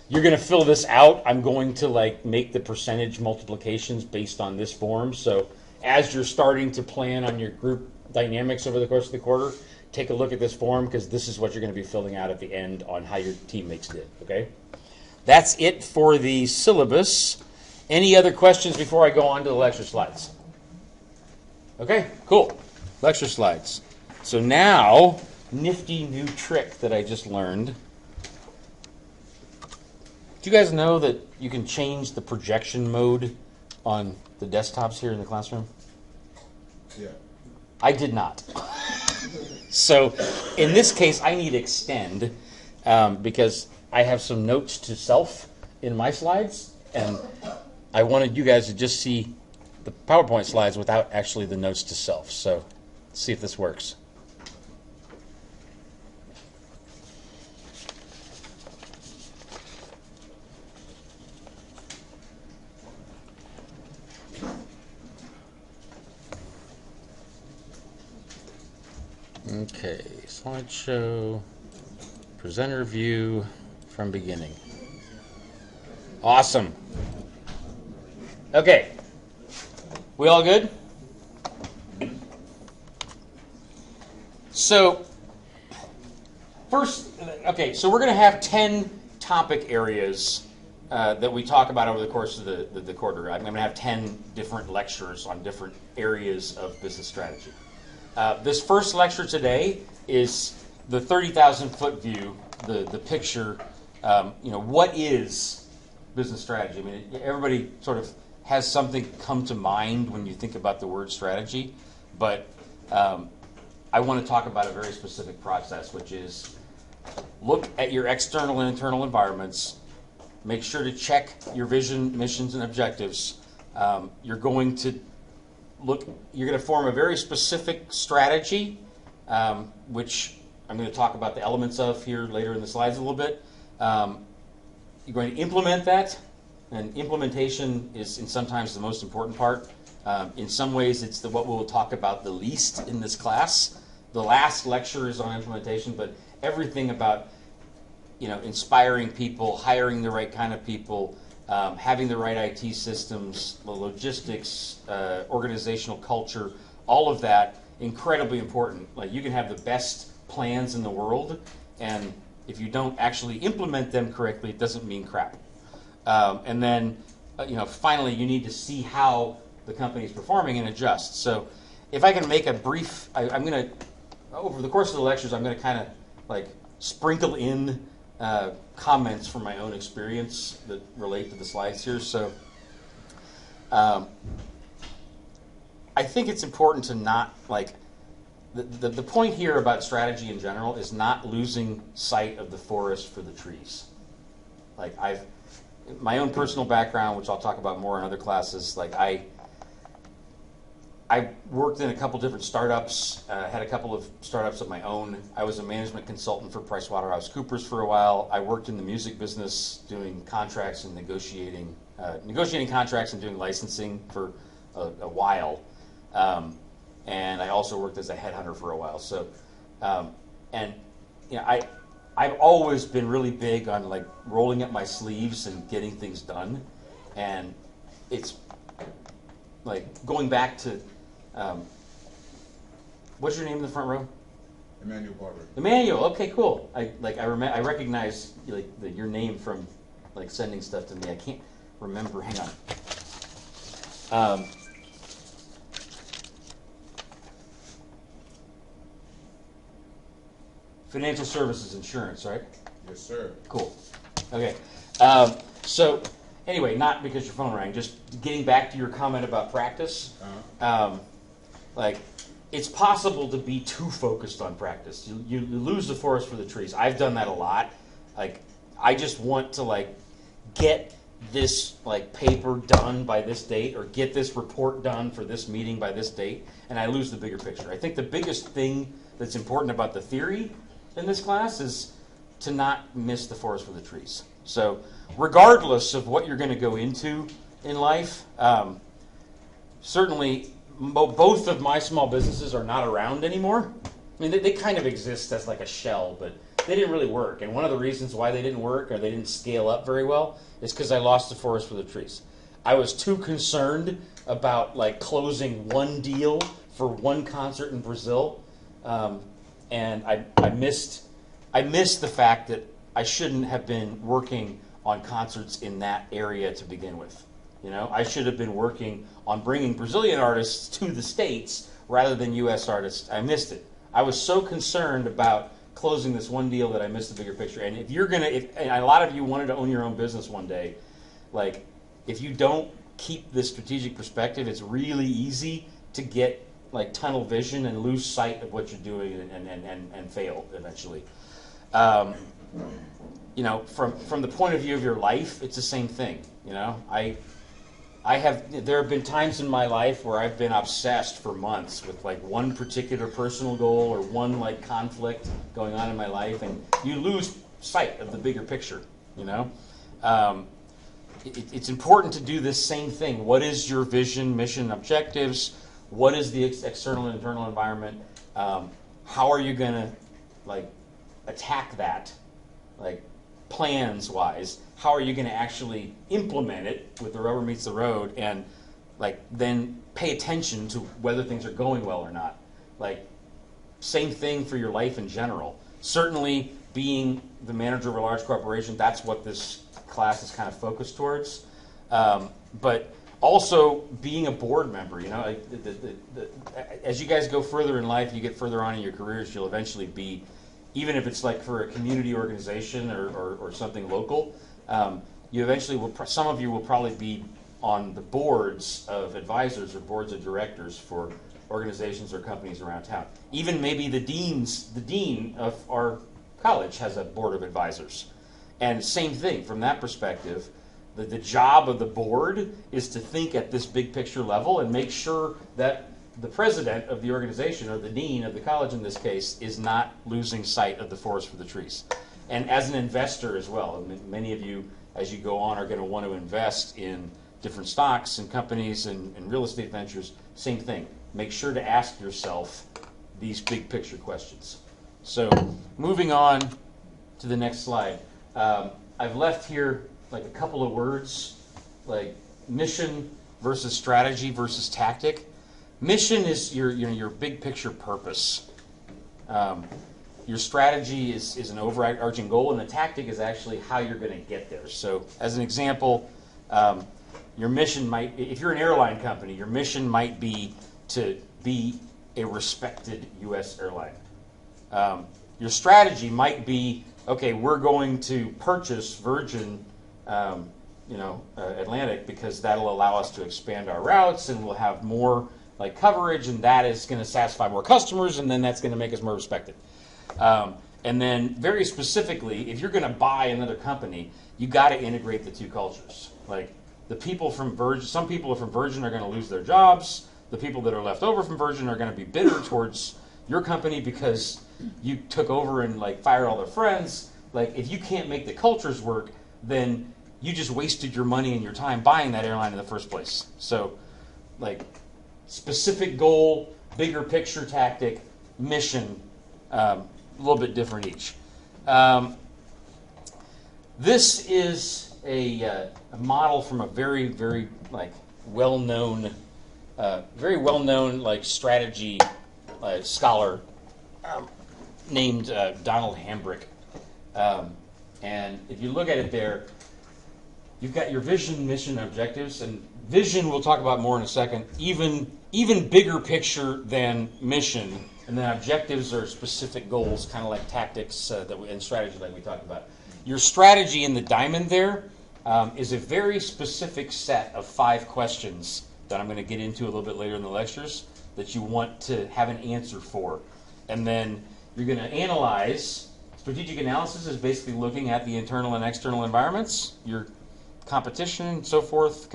you're going to fill this out. I'm going to like make the percentage multiplications based on this form. So as you're starting to plan on your group dynamics over the course of the quarter, take a look at this form, because this is what you're going to be filling out at the end on how your teammates did, okay? That's it for the syllabus. Any other questions before I go on to the lecture slides? Okay, cool. Lecture slides. So now, nifty new trick that I just learned. Do you guys know that you can change the projection mode on the desktops here in the classroom? Yeah. I did not. So in this case, I need extend because I have some notes to self in my slides, and I wanted you guys to just see the PowerPoint slides without actually the notes to self. So let's see if this works. Okay, slideshow, presenter view from beginning. Awesome. Okay, we all good? So, first, okay, so we're going to have 10 topic areas that we talk about over the course of the quarter. I'm going to have 10 different lectures on different areas of business strategy. This first lecture today is the 30,000-foot view, the picture. What is business strategy? I mean, everybody sort of has something come to mind when you think about the word strategy, but I want to talk about a very specific process, which is look at your external and internal environments, make sure to check your vision, missions, and objectives. You're going to form a very specific strategy, which I'm going to talk about the elements of here later in the slides a little bit. You're going to implement that, and implementation is sometimes the most important part. In some ways, it's what we'll talk about the least in this class. The last lecture is on implementation, but everything about inspiring people, hiring the right kind of people, having the right IT systems, the logistics, organizational culture, all of that, incredibly important. Like, you can have the best plans in the world, and if you don't actually implement them correctly, it doesn't mean crap. And then, finally, you need to see how the company is performing and adjust. So if I can make a brief, I'm going to, over the course of the lectures, I'm going to kind of like sprinkle in comments from my own experience that relate to the slides here. So I think it's important to not, like, the point here about strategy in general is not losing sight of the forest for the trees. Like, my own personal background, which I'll talk about more in other classes, like I worked in a couple different startups, had a couple of startups of my own. I was a management consultant for PricewaterhouseCoopers for a while. I worked in the music business doing contracts and negotiating contracts and doing licensing for a while. And I also worked as a headhunter for a while. So, I've always been really big on like rolling up my sleeves and getting things done. And it's like going back to, what's your name in the front row? Emmanuel Barber. Emmanuel. Okay, cool. I recognize like your name from like sending stuff to me. I can't remember. Hang on. Financial services insurance, right? Yes, sir. Cool. Okay. So anyway, not because your phone rang, just getting back to your comment about practice. Like, it's possible to be too focused on practice. You lose the forest for the trees. I've done that a lot. Like, I just want to like get this like paper done by this date, or get this report done for this meeting by this date, and I lose the bigger picture. I think the biggest thing that's important about the theory in this class is to not miss the forest for the trees. So regardless of what you're going to go into in life, certainly both of my small businesses are not around anymore. I mean, they kind of exist as like a shell, but they didn't really work. And one of the reasons why they didn't work or they didn't scale up very well is because I lost the forest for the trees. I was too concerned about like closing one deal for one concert in Brazil, and I missed the fact that I shouldn't have been working on concerts in that area to begin with. You know, I should have been working on bringing Brazilian artists to the States rather than U.S. artists. I missed it. I was so concerned about closing this one deal that I missed the bigger picture. And if you're gonna, and a lot of you wanted to own your own business one day, like if you don't keep this strategic perspective, it's really easy to get like tunnel vision and lose sight of what you're doing and fail eventually. You know, from the point of view of your life, it's the same thing. You know, there have been times in my life where I've been obsessed for months with like one particular personal goal or one like conflict going on in my life, and you lose sight of the bigger picture. You know, it's important to do this same thing. What is your vision, mission, objectives? What is the external and internal environment? How are you going to like attack that? Like plans wise, how are you going to actually implement it with the rubber meets the road, and like then pay attention to whether things are going well or not? Like same thing for your life in general. Certainly being the manager of a large corporation, that's what this class is kind of focused towards. But also being a board member, you know, like as you guys go further in life, you get further on in your careers, you'll eventually be, even if it's like for a community organization or something local, you eventually will, some of you will probably be on the boards of advisors or boards of directors for organizations or companies around town. Even maybe the dean of our college has a board of advisors. And same thing, from that perspective, the job of the board is to think at this big picture level and make sure that the president of the organization, or the dean of the college in this case, is not losing sight of the forest for the trees. And as an investor as well, many of you, as you go on, are going to want to invest in different stocks and companies and real estate ventures. Same thing. Make sure to ask yourself these big picture questions. So moving on to the next slide. I've left here like a couple of words, like mission versus strategy versus tactic. Mission is your big picture purpose. Your strategy is an overarching goal, and the tactic is actually how you're going to get there. So as an example, your mission might, if you're an airline company, your mission might be to be a respected U.S. airline. Your strategy might be, okay, we're going to purchase Virgin Atlantic because that'll allow us to expand our routes, and we'll have more like coverage, and that is going to satisfy more customers, and then that's going to make us more respected. And then very specifically, if you're going to buy another company, you got to integrate the two cultures. Like the people from Virgin, some people from Virgin are going to lose their jobs. The people that are left over from Virgin are going to be bitter towards your company because you took over and like fired all their friends. Like if you can't make the cultures work, then you just wasted your money and your time buying that airline in the first place. So like specific goal, bigger picture tactic, mission, a little bit different each. This is a model from a very, very like well-known like strategy scholar named Donald Hambrick. And if you look at it there, you've got your vision, mission, objectives, and vision we'll talk about more in a second. Even bigger picture than mission, and then objectives are specific goals, kind of like tactics and strategy like we talked about. Your strategy in the diamond there is a very specific set of 5 questions that I'm going to get into a little bit later in the lectures that you want to have an answer for. And then you're going to analyze. Strategic analysis is basically looking at the internal and external environments, your competition, and so forth.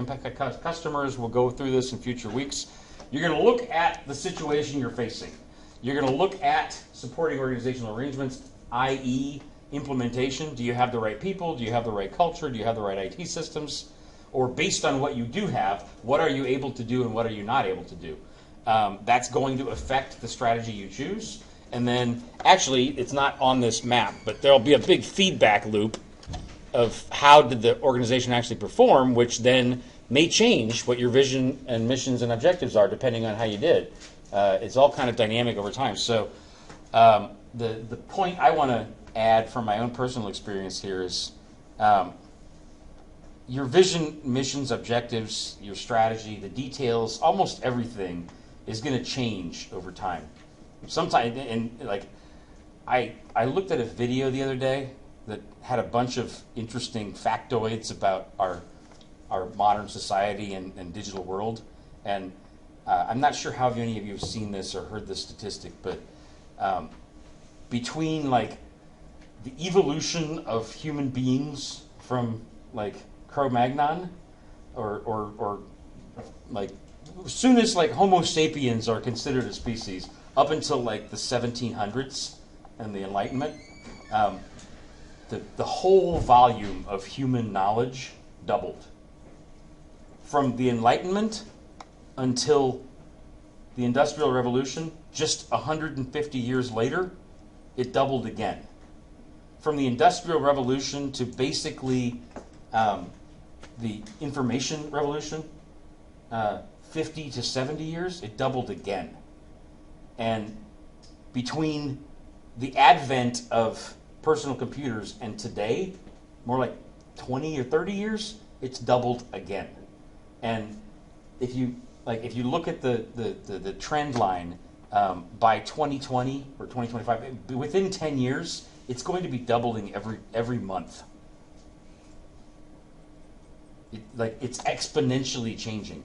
Customers will go through this in future weeks. You're going to look at the situation you're facing. You're going to look at supporting organizational arrangements, i.e., implementation, do you have the right people? Do you have the right culture? Do you have the right IT systems? Or based on what you do have, what are you able to do and what are you not able to do? That's going to affect the strategy you choose. And then, actually, it's not on this map, but there'll be a big feedback loop of how did the organization actually perform, which then may change what your vision and missions and objectives are depending on how you did. It's all kind of dynamic over time. So the point I want to add from my own personal experience here is your vision, missions, objectives, your strategy, the details, almost everything is going to change over time. Sometimes, and like, I looked at a video the other day that had a bunch of interesting factoids about our modern society and digital world, and I'm not sure how many of you have seen this or heard this statistic, but between like the evolution of human beings from like Cro-Magnon or like as soon as like Homo sapiens are considered a species up until like the 1700s and the Enlightenment, the whole volume of human knowledge doubled. From the Enlightenment until the Industrial Revolution, just 150 years later, it doubled again. From the Industrial Revolution to basically the Information Revolution, 50 to 70 years, it doubled again. And between the advent of personal computers and today, more like 20 or 30 years, it's doubled again. And if you look at the trend line by 2020 or 2025, within 10 years, it's going to be doubling every month. It's exponentially changing.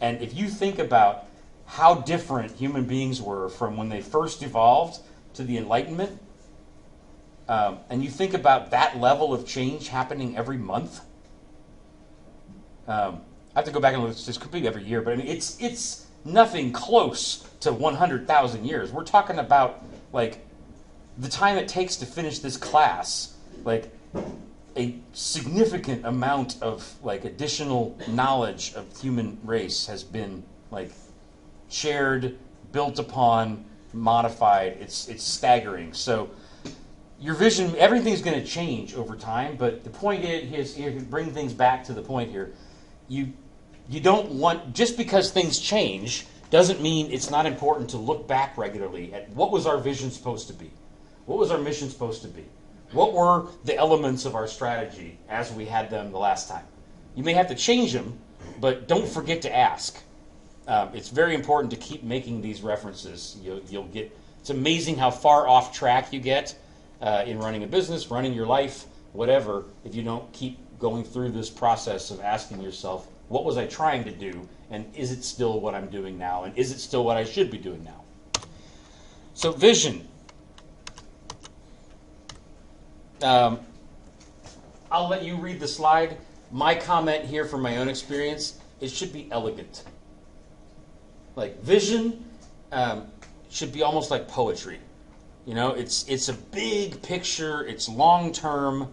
And if you think about how different human beings were from when they first evolved to the Enlightenment, and you think about that level of change happening every month, I have to go back and look. This could be every year, but I mean, it's nothing close to 100,000 years. We're talking about like the time it takes to finish this class, like a significant amount of like additional knowledge of the human race has been like shared, built upon, modified. It's staggering. So your vision, everything's going to change over time. But the point is, here to bring things back to the point here, you don't want, just because things change doesn't mean it's not important to look back regularly at what was our vision supposed to be, what was our mission supposed to be, what were the elements of our strategy as we had them the last time. You may have to change them, but don't forget to ask. It's very important to keep making these references. You'll get. It's amazing how far off track you get in running a business, running your life, whatever, if you don't keep going through this process of asking yourself, what was I trying to do, and is it still what I'm doing now, and is it still what I should be doing now? So vision. I'll let you read the slide. My comment here from my own experience, it should be elegant. Like vision should be almost like poetry. You know, it's a big picture, it's long term.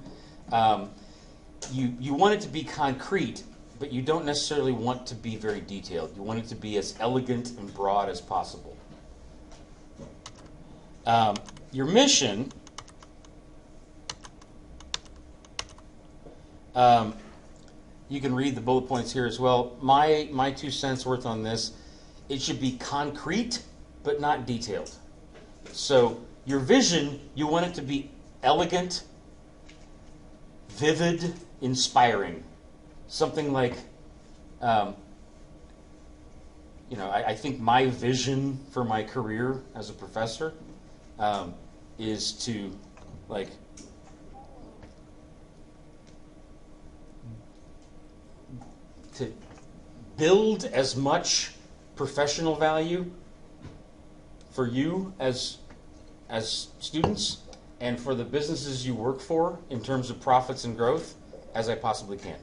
You want it to be concrete, but you don't necessarily want to be very detailed. You want it to be as elegant and broad as possible. Your mission, you can read the bullet points here as well. My 2 cents worth on this, it should be concrete, but not detailed. So your vision, you want it to be elegant, vivid, inspiring. Something like, I think my vision for my career as a professor is to, like, to build as much professional value for you as students and for the businesses you work for in terms of profits and growth as I possibly can.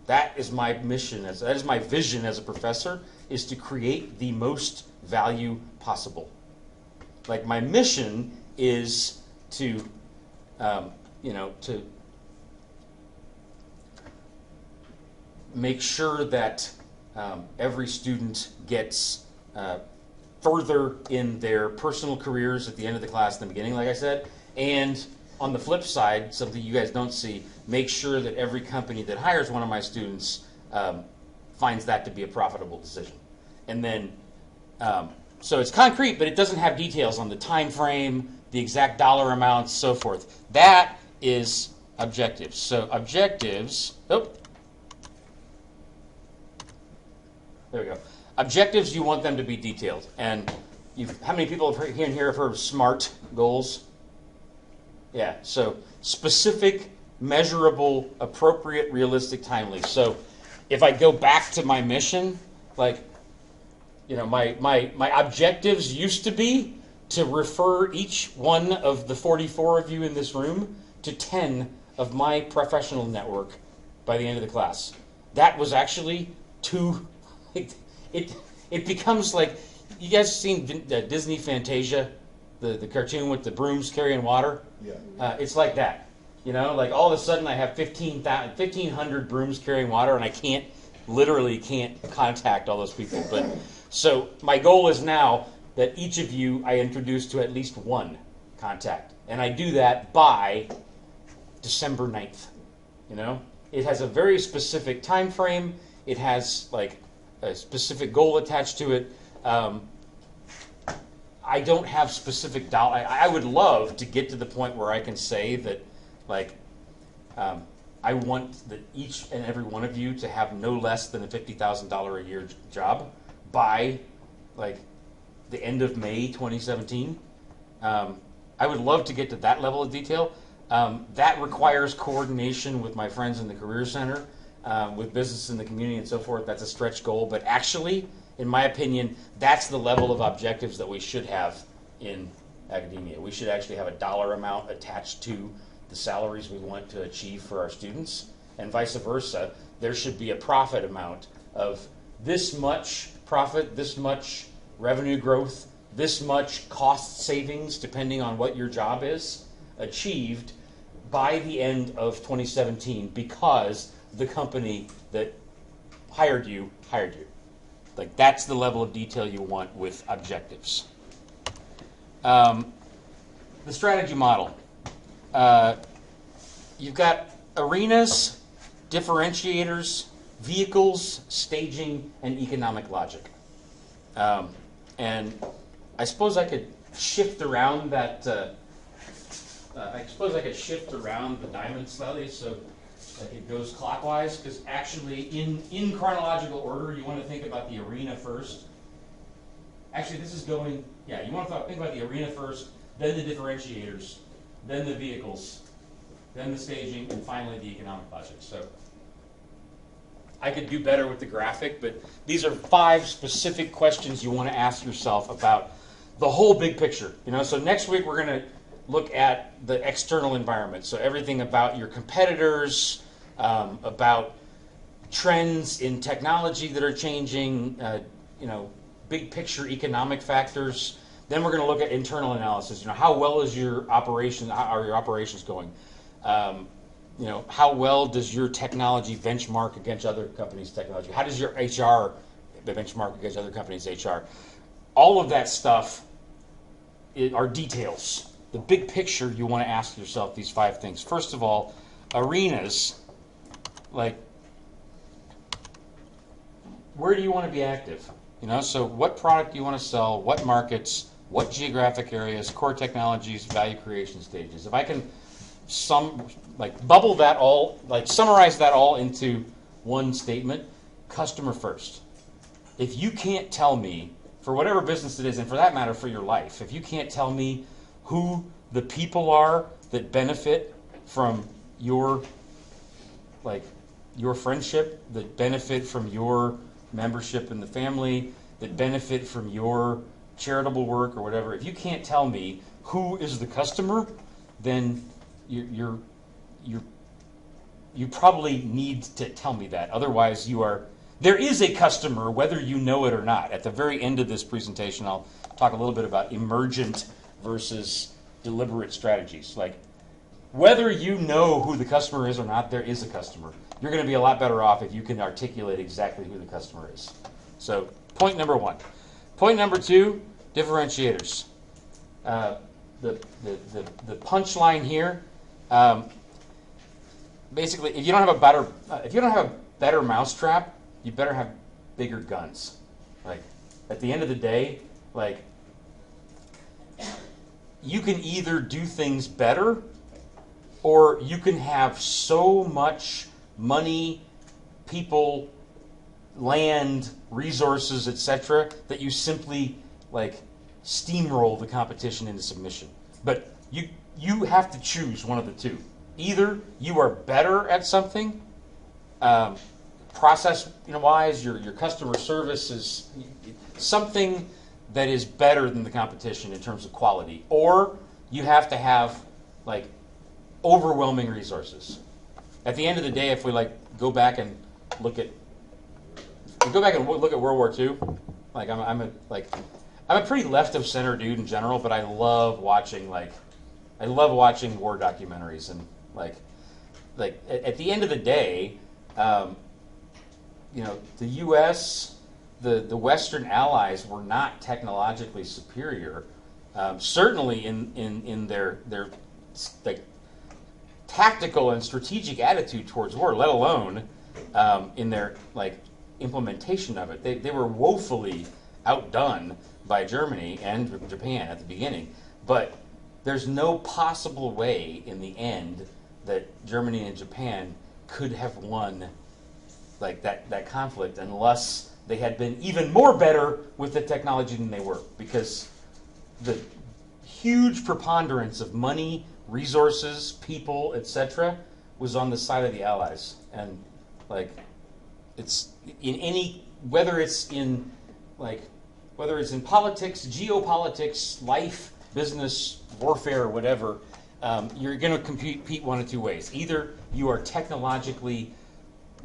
That is my mission, that is my vision as a professor, is to create the most value possible. Like my mission is to to make sure that every student gets further in their personal careers at the end of the class in the beginning, like I said, and on the flip side, something you guys don't see, make sure that every company that hires one of my students finds that to be a profitable decision. And then, so it's concrete, but it doesn't have details on the time frame, the exact dollar amounts, so forth. That is objectives. So objectives, there we go. Objectives, you want them to be detailed. And how many people have heard of SMART goals? Yeah, so specific, measurable, appropriate, realistic, timely. So if I go back to my mission, like, my objectives used to be to refer each one of the 44 of you in this room to 10 of my professional network by the end of the class. That was actually too... It becomes like... You guys seen Disney Fantasia? The cartoon with the brooms carrying water? Yeah. It's like that. Like all of a sudden I have 1,500 brooms carrying water and I literally can't contact all those people. But so my goal is now that each of you I introduce to at least one contact. And I do that by December 9th. It has a very specific time frame. It has like a specific goal attached to it. I don't have specific dollar. I would love to get to the point where I can say that, like, I want that each and every one of you to have no less than a $50,000 a year job by, like, the end of May 2017. I would love to get to that level of detail. That requires coordination with my friends in the Career Center, with business in the community and so forth. That's a stretch goal, but actually, in my opinion, that's the level of objectives that we should have in academia. We should actually have a dollar amount attached to the salaries we want to achieve for our students, and vice versa. There should be a profit amount of this much profit, this much revenue growth, this much cost savings, depending on what your job is, achieved by the end of 2017 because the company that hired you. Like, that's the level of detail you want with objectives. The strategy model. You've got arenas, differentiators, vehicles, staging, and economic logic. And I suppose I could shift around that. I suppose I could shift around the diamond slightly so that it goes clockwise, because actually in chronological order, you want to think about the arena first. Actually, this is going, you want to think about the arena first, then the differentiators, then the vehicles, then the staging, and finally the economic logic. So I could do better with the graphic, but these are 5 specific questions you want to ask yourself about the whole big picture. So next week we're going to look at the external environment. So everything about your competitors, about trends in technology that are changing, big picture economic factors. Then we're going to look at internal analysis. How well is your operation? How are your operations going? How well does your technology benchmark against other companies' technology? How does your HR benchmark against other companies' HR? All of that stuff are details. The big picture, you want to ask yourself these 5 things. First of all, arenas, like, where do you want to be active? So what product do you want to sell? What markets? What geographic areas? Core technologies? Value creation stages? If I can bubble that all, summarize that all into one statement: customer first. If you can't tell me, for whatever business it is, and for that matter for your life, if you can't tell me who the people are that benefit from your friendship, that benefit from your membership in the family, that benefit from your charitable work or whatever, if you can't tell me who is the customer, then you probably need to tell me that. Otherwise, there is a customer, whether you know it or not. At the very end of this presentation, I'll talk a little bit about emergent versus deliberate strategies. Like, whether you know who the customer is or not, there is a customer. You're going to be a lot better off if you can articulate exactly who the customer is. So point number one. Point number two, differentiators. The punchline here, basically, if you don't have a better mousetrap, you better have bigger guns. Like, at the end of the day, like, you can either do things better, or you can have so much money, people, land, resources, etc., that you simply like steamroll the competition into submission. But you have to choose one of the two. Either you are better at something, process-wise, your customer service is something that is better than the competition in terms of quality, or you have to have like overwhelming resources. At the end of the day, if we like go back and look at World War II, like I'm a pretty left of center dude in general, but I love watching war documentaries, and like at the end of the day, the U.S., the Western allies were not technologically superior, certainly in their like tactical and strategic attitude towards war, let alone in their like implementation of it. They were woefully outdone by Germany and Japan at the beginning, but there's no possible way in the end that Germany and Japan could have won like that conflict unless they had been even more better with the technology than they were, because the huge preponderance of money, resources, people, etc., was on the side of the Allies. And like, it's in any, whether it's in politics, geopolitics, life, business, warfare, or whatever, you're going to compete one of two ways. Either you are technologically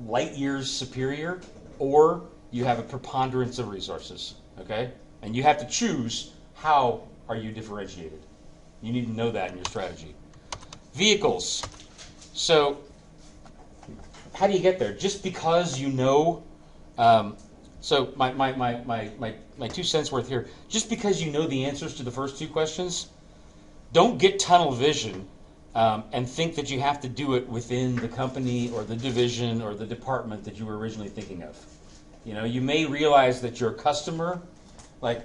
light years superior, or you have a preponderance of resources. Okay, and you have to choose how are you differentiated. You need to know that in your strategy. Vehicles. So, how do you get there? Just because you know. So my 2 cents worth here. Just because you know the answers to the first two questions, don't get tunnel vision and think that you have to do it within the company or the division or the department that you were originally thinking of. You may realize that your customer, like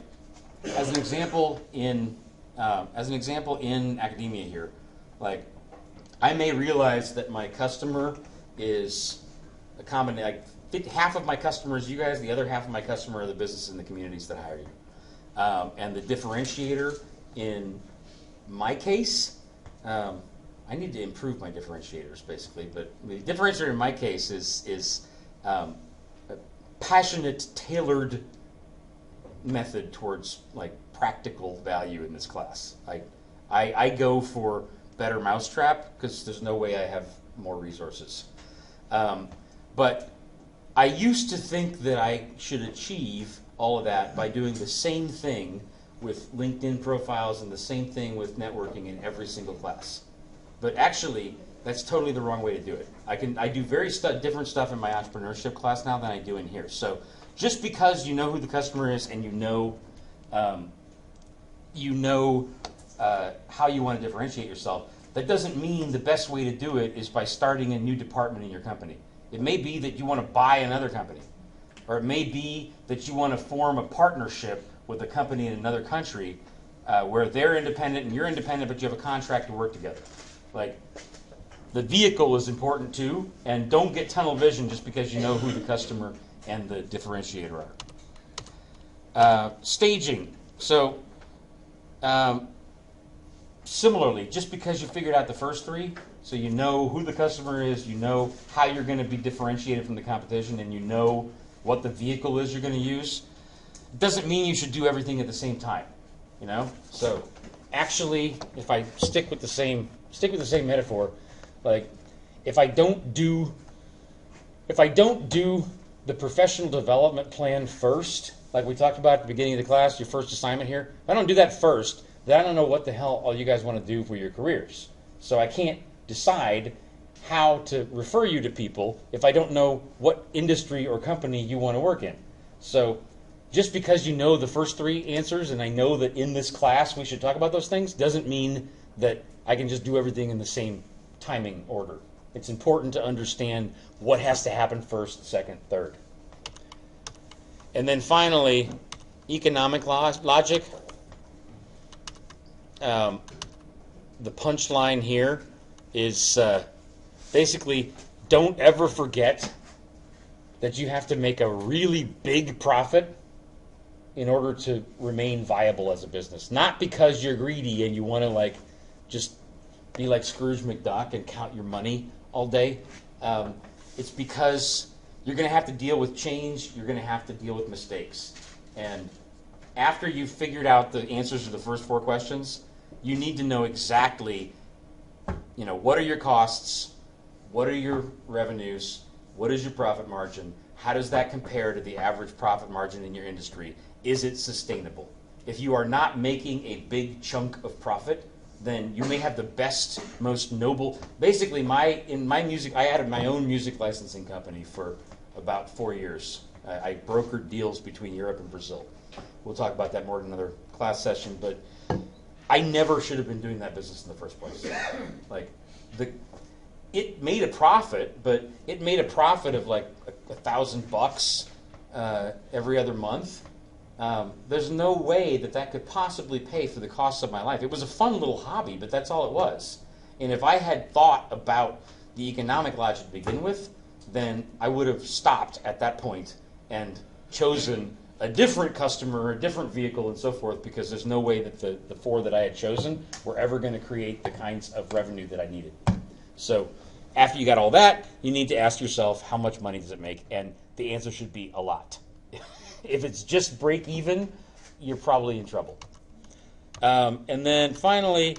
as an example in academia here, like I may realize that my customer is a combination. Like half of my customers, you guys, the other half of my customer are the businesses and the communities that hire you. And the differentiator in my case, I need to improve my differentiators basically, but the differentiator in my case is a passionate, tailored method towards like practical value in this class. I go for better mousetrap because there's no way I have more resources. But I used to think that I should achieve all of that by doing the same thing with LinkedIn profiles and the same thing with networking in every single class. But actually, that's totally the wrong way to do it. I do very different stuff in my entrepreneurship class now than I do in here. So just because you know who the customer is and you know how you want to differentiate yourself, that doesn't mean the best way to do it is by starting a new department in your company. It may be that you want to buy another company, or it may be that you want to form a partnership with a company in another country where they're independent and you're independent, but you have a contract to work together. Like, the vehicle is important too, and don't get tunnel vision just because you know who the customer and the differentiator are. Staging. So, similarly, just because you figured out the first three, so you know who the customer is, you know how you're going to be differentiated from the competition, and you know what the vehicle is you're going to use, it doesn't mean you should do everything at the same time. So actually, if I stick with the same metaphor, like if I don't do the professional development plan first, like we talked about at the beginning of the class, your first assignment here, if I don't do that first, then I don't know what the hell all you guys want to do for your careers. So I can't decide how to refer you to people if I don't know what industry or company you want to work in. So just because you know the first three answers and I know that in this class we should talk about those things doesn't mean that I can just do everything in the same timing order. It's important to understand what has to happen first, second, third. And then finally, economic logic. The punchline here is basically don't ever forget that you have to make a really big profit in order to remain viable as a business. Not because you're greedy and you want to just be like Scrooge McDuck and count your money all day. It's because you're going to have to deal with change. You're going to have to deal with mistakes. And after you've figured out the answers to the first four questions, you need to know exactly, what are your costs, what are your revenues, what is your profit margin, how does that compare to the average profit margin in your industry? Is it sustainable? If you are not making a big chunk of profit, then you may have the best, most noble. Basically, in my music, I had my own music licensing company for about 4 years. I brokered deals between Europe and Brazil. We'll talk about that more in another class session, but I never should have been doing that business in the first place. It made a profit, but it made a profit of $1,000 every other month. There's no way that could possibly pay for the costs of my life. It was a fun little hobby, but that's all it was. And if I had thought about the economic logic to begin with, then I would have stopped at that point and chosen a different customer, a different vehicle, and so forth, because there's no way that the four that I had chosen were ever going to create the kinds of revenue that I needed. So after you got all that, you need to ask yourself, how much money does it make? And the answer should be a lot. If it's just break even, you're probably in trouble. And then finally,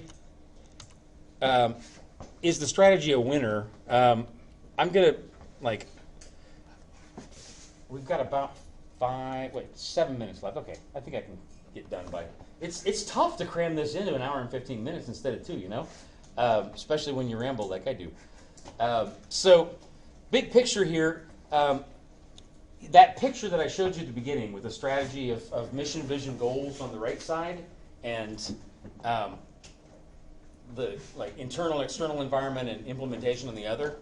is the strategy a winner? I'm going to, we've got about 7 minutes left. Okay, I think I can get done by. It's tough to cram this into an hour and 15 minutes instead of 2, especially when you ramble like I do. So, big picture here. That picture that I showed you at the beginning with the strategy of mission, vision, goals on the right side, and the internal, external environment and implementation on the other.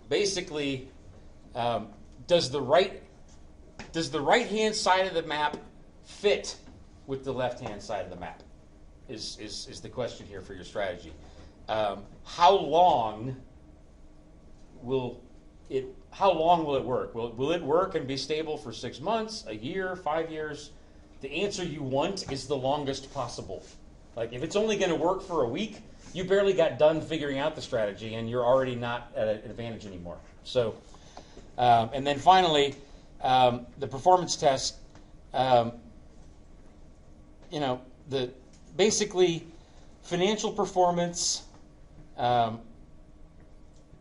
Basically, does the right hand side of the map fit with the left hand side of the map? Is the question here for your strategy. How long will it work? Will it work and be stable for 6 months, a year, 5 years? The answer you want is the longest possible. If it's only going to work for a week, you barely got done figuring out the strategy and you're already not at an advantage anymore. So, and then finally, the performance test, the basically financial performance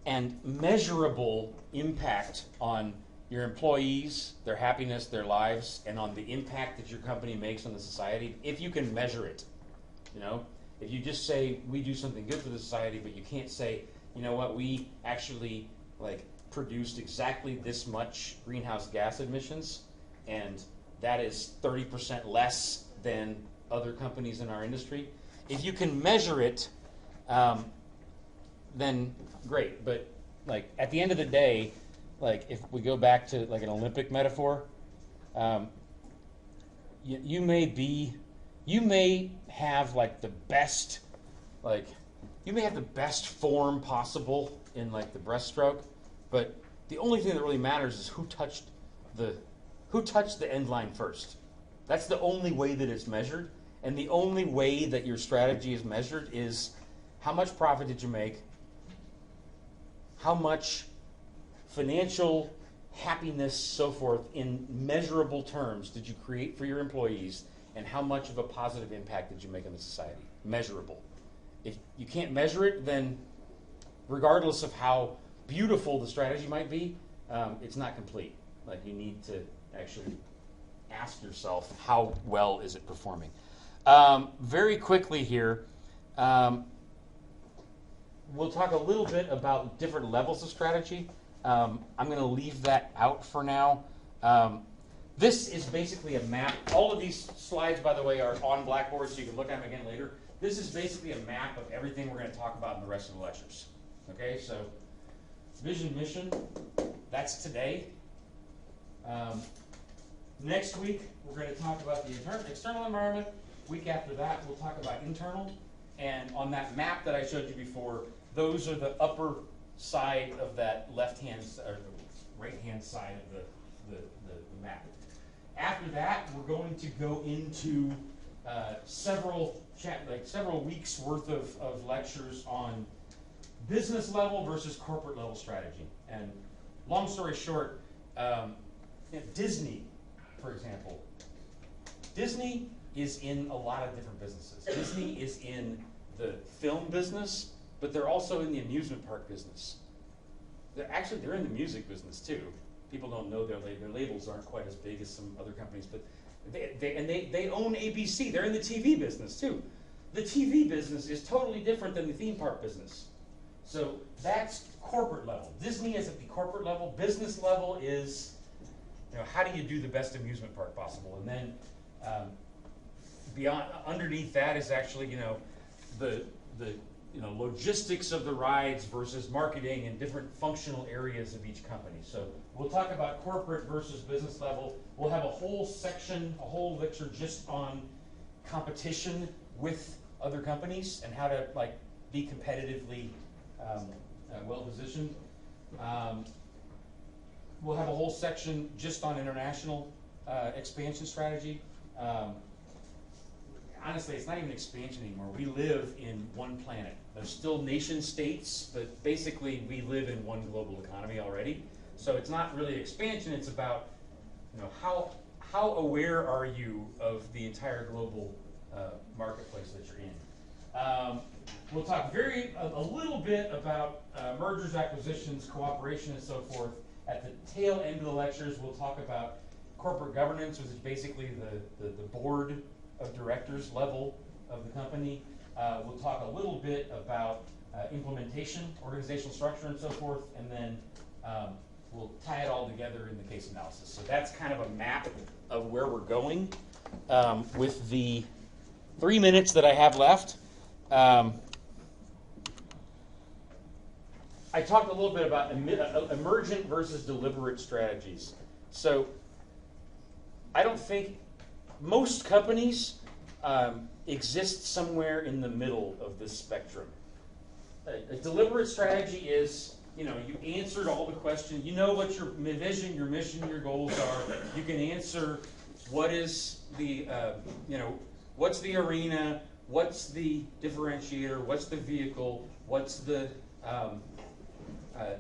and measurable impact on your employees, their happiness, their lives, and on the impact that your company makes on the society, if you can measure it. If you just say, we do something good for the society, but you can't say, we actually produced exactly this much greenhouse gas emissions, and that is 30% less than other companies in our industry. If you can measure it, then great. But at the end of the day, if we go back to an Olympic metaphor, you may have the best, you may have the best form possible in the breaststroke, but the only thing that really matters is who touched the end line first. That's the only way that it's measured, and the only way that your strategy is measured is how much profit did you make, how much financial happiness, so forth, in measurable terms did you create for your employees, and how much of a positive impact did you make on the society? Measurable. If you can't measure it, then regardless of how beautiful the strategy might be, it's not complete. You need to actually ask yourself, how well is it performing? Very quickly here, we'll talk a little bit about different levels of strategy. I'm going to leave that out for now. This is basically a map. All of these slides, by the way, are on Blackboard, so you can look at them again later. This is basically a map of everything we're going to talk about in the rest of the lectures. Okay, so vision, mission, that's today. Next week, we're going to talk about the external environment. Week after that, we'll talk about internal. And on that map that I showed you before, those are the upper side of that left-hand or right-hand side of the map. After that, we're going to go into several weeks worth of lectures on business level versus corporate level strategy. And long story short, Disney, for example, Disney is in a lot of different businesses. Disney is in the film business, but they're also in the amusement park business. They're in the music business too. People don't know their labels aren't quite as big as some other companies, but they own ABC. They're in the TV business too. The TV business is totally different than the theme park business. So that's corporate level. Disney is at the corporate level. Business level is, how do you do the best amusement park possible? And then underneath that is actually, the logistics of the rides versus marketing and different functional areas of each company. So we'll talk about corporate versus business level. We'll have a whole section, a whole lecture just on competition with other companies and how to be competitively well positioned. We'll have a whole section just on international expansion strategy. Honestly, it's not even expansion anymore. We live in one planet. There's still nation states, but basically we live in one global economy already. So it's not really expansion. It's about, how aware are you of the entire global marketplace that you're in. We'll talk a little bit about mergers, acquisitions, cooperation, and so forth. At the tail end of the lectures, we'll talk about corporate governance, which is basically the board of directors level of the company. We'll talk a little bit about implementation, organizational structure, and so forth, and then we'll tie it all together in the case analysis. So that's kind of a map of where we're going. With the 3 minutes that I have left, I talked a little bit about emergent versus deliberate strategies. So I don't think most companies exist somewhere in the middle of this spectrum. A deliberate strategy is, you answered all the questions. You know what your vision, your mission, your goals are. You can answer what is the, what's the arena, what's the differentiator, what's the vehicle, what's the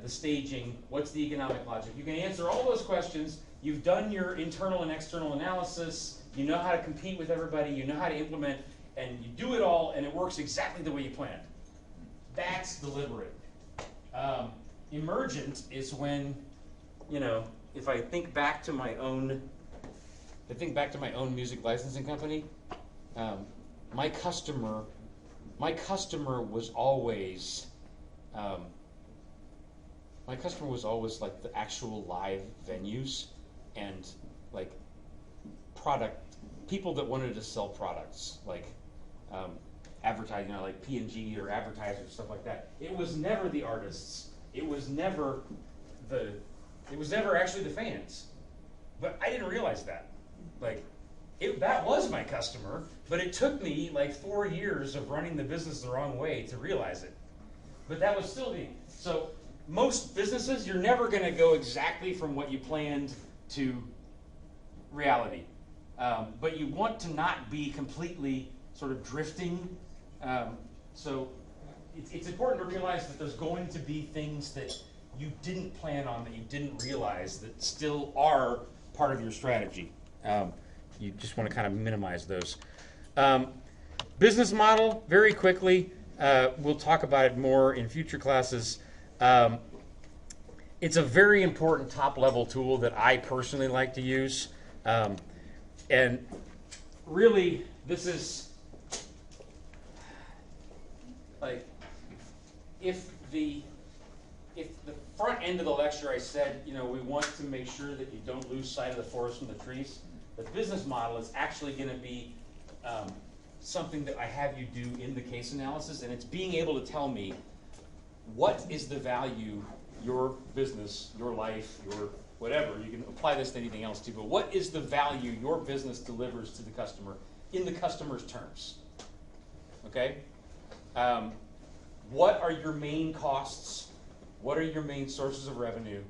staging, what's the economic logic. You can answer all those questions. You've done your internal and external analysis. You know how to compete with everybody. You know how to implement, and you do it all, and it works exactly the way you planned. That's deliberate. Emergent is when, if I think back to my own music licensing company, my customer was always like the actual live venues and people that wanted to sell products, advertising, like P&G or advertisers, stuff like that. It was never the artists. It was never actually the fans. But I didn't realize that. That was my customer, but it took me 4 years of running the business the wrong way to realize it. But that was still so most businesses, you're never going to go exactly from what you planned to reality. But you want to not be completely sort of drifting. So it's important to realize that there's going to be things that you didn't plan on, that you didn't realize, that still are part of your strategy. You just want to kind of minimize those. Business model, very quickly. We'll talk about it more in future classes. It's a very important top-level tool that I personally like to use. And really, this is if the front end of the lecture I said, we want to make sure that you don't lose sight of the forest from the trees, the business model is actually going to be something that I have you do in the case analysis, and it's being able to tell me what is the value your business, your life, your whatever, you can apply this to anything else too, but what is the value your business delivers to the customer in the customer's terms? Okay? What are your main costs? What are your main sources of revenue?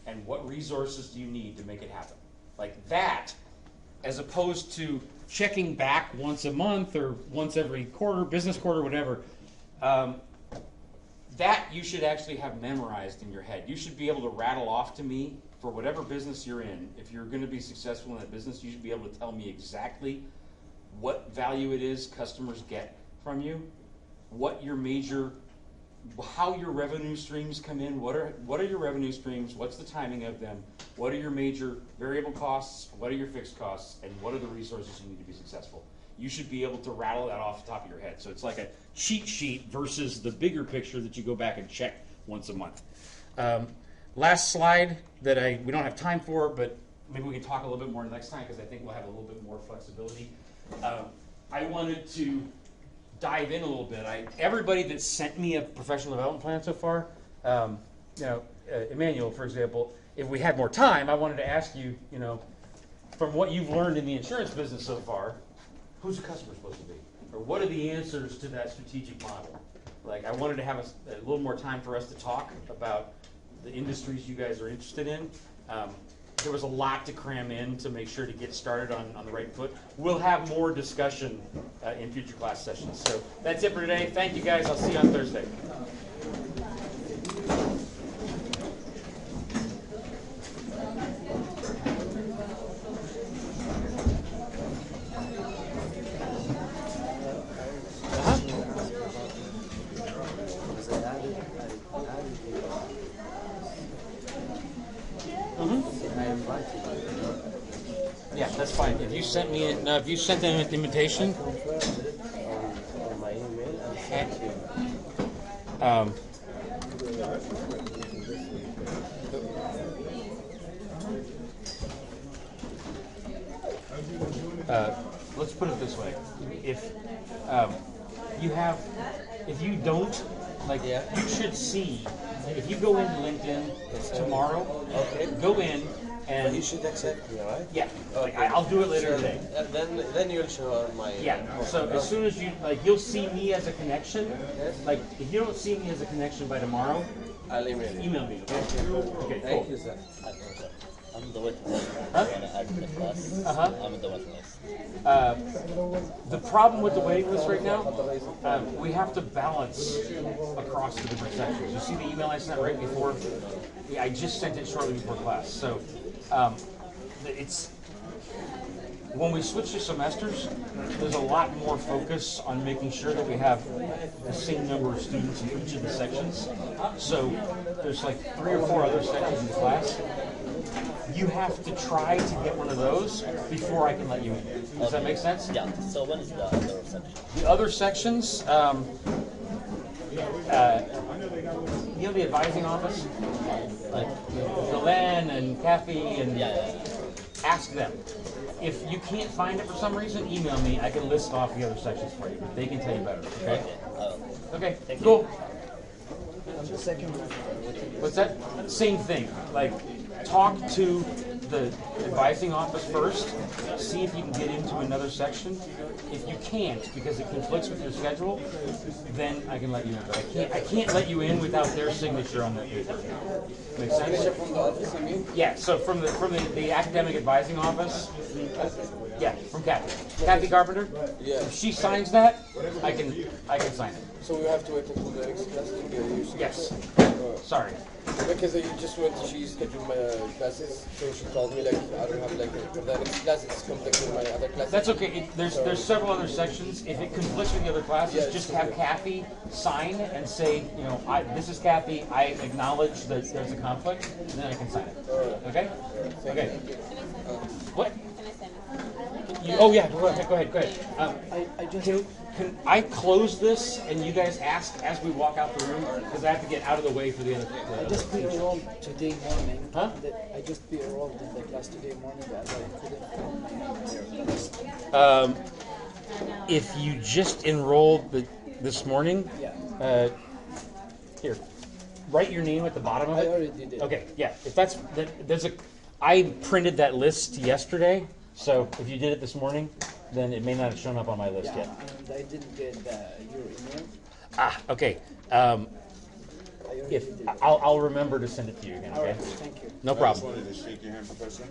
And what resources do you need to make it happen? Like that, as opposed to checking back once a month or once every quarter, business quarter, whatever, that you should actually have memorized in your head. You should be able to rattle off to me for whatever business you're in. If you're going to be successful in that business, you should be able to tell me exactly what value it is customers get from you, what your major, how your revenue streams come in, what are your revenue streams, what's the timing of them, what are your major variable costs, what are your fixed costs, and what are the resources you need to be successful. You should be able to rattle that off the top of your head. So it's like a cheat sheet versus the bigger picture that you go back and check once a month. Last slide that we don't have time for, but maybe we can talk a little bit more next time because I think we'll have a little bit more flexibility. I wanted to dive in a little bit. Everybody that sent me a professional development plan so far, Emmanuel, for example, if we had more time, I wanted to ask you, from what you've learned in the insurance business so far, who's the customer supposed to be? Or what are the answers to that strategic model? Like, I wanted to have a little more time for us to talk about the industries you guys are interested in. There was a lot to cram in to make sure to get started on the right foot. We'll have more discussion in future class sessions. So that's it for today. Thank you guys. I'll see you on Thursday. Yeah, that's fine. If you sent me, if you sent them an invitation, on my email and sent you. Let's put it this way: if you don't, you should see. If you go into LinkedIn tomorrow, go in. And you should accept me, right? Yeah, I'll do it later today. Then you'll show my. Yeah. So as soon as you'll see me as a connection. Like, if you don't see me as a connection by tomorrow, I'll email you. Email me. Okay. Thank Cool. you, sir. I'm the witness. Huh? When I add the class, I'm the witness. The problem with the waiting list right now, we have to balance across the different sections. You see the email I sent right before? Yeah, I just sent it shortly before class. So it's when we switch to semesters, there's a lot more focus on making sure that we have the same number of students in each of the sections. So there's like 3 or 4 other sections in the class. You have to try to get one of those before I can let you in. Does that make sense? Yeah. So when is the other section? The other sections, the advising office, like Glenn and Kathy, and ask them. If you can't find it for some reason, email me. I can list off the other sections for you. They can tell you better. Okay. Okay. Cool. What's that? Same thing. Like, talk to the advising office first. See if you can get into another section. If you can't, because it conflicts with your schedule, then I can let you in. But I can't let you in without their signature on that paper. Make sense? From the office, you mean? Yeah. So from the academic advising office. Yeah, from Kathy. Kathy Carpenter. Yeah. If she signs that, I can sign it. So we have to wait until the next class to get you. Yes. Sorry. Because she scheduled my classes, so she told me I don't have the next class. It's conflicting with my other classes. That's okay. There's several other sections. If it conflicts with the other classes, just have Kathy sign and say, this is Kathy. I acknowledge that there's a conflict, and then I can sign it. Okay? Okay. What? Oh yeah. Go ahead. I just Can I close this and you guys ask as we walk out the room? Because I have to get out of the way for the other. I just be enrolled today morning. Huh? I just be enrolled in the class today morning, but I couldn't. If you just enrolled this morning, Yeah, here, write your name at the bottom of I it. already did. Okay, yeah. If there's a, I printed that list yesterday, so if you did it this morning, then it may not have shown up on my list Yeah, yet. and I didn't get your email. Okay. I already If did it. I'll remember to send it to you again. All Okay. right, thank you. No I problem. just wanted to shake your hand, Professor.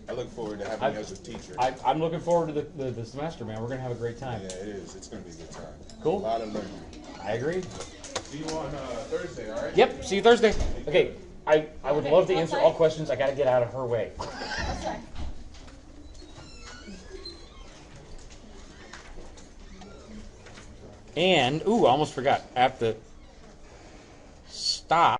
I look forward to having you as a teacher. I'm looking forward to the semester, man. We're gonna have a great time. Yeah, it is. It's going to be a good time. Cool. A lot of learning. I agree. See you on Thursday, all right? Yep. See you Thursday. Okay. I would love to answer all questions. I got to get out of her way. Outside. And I almost forgot. I have to stop.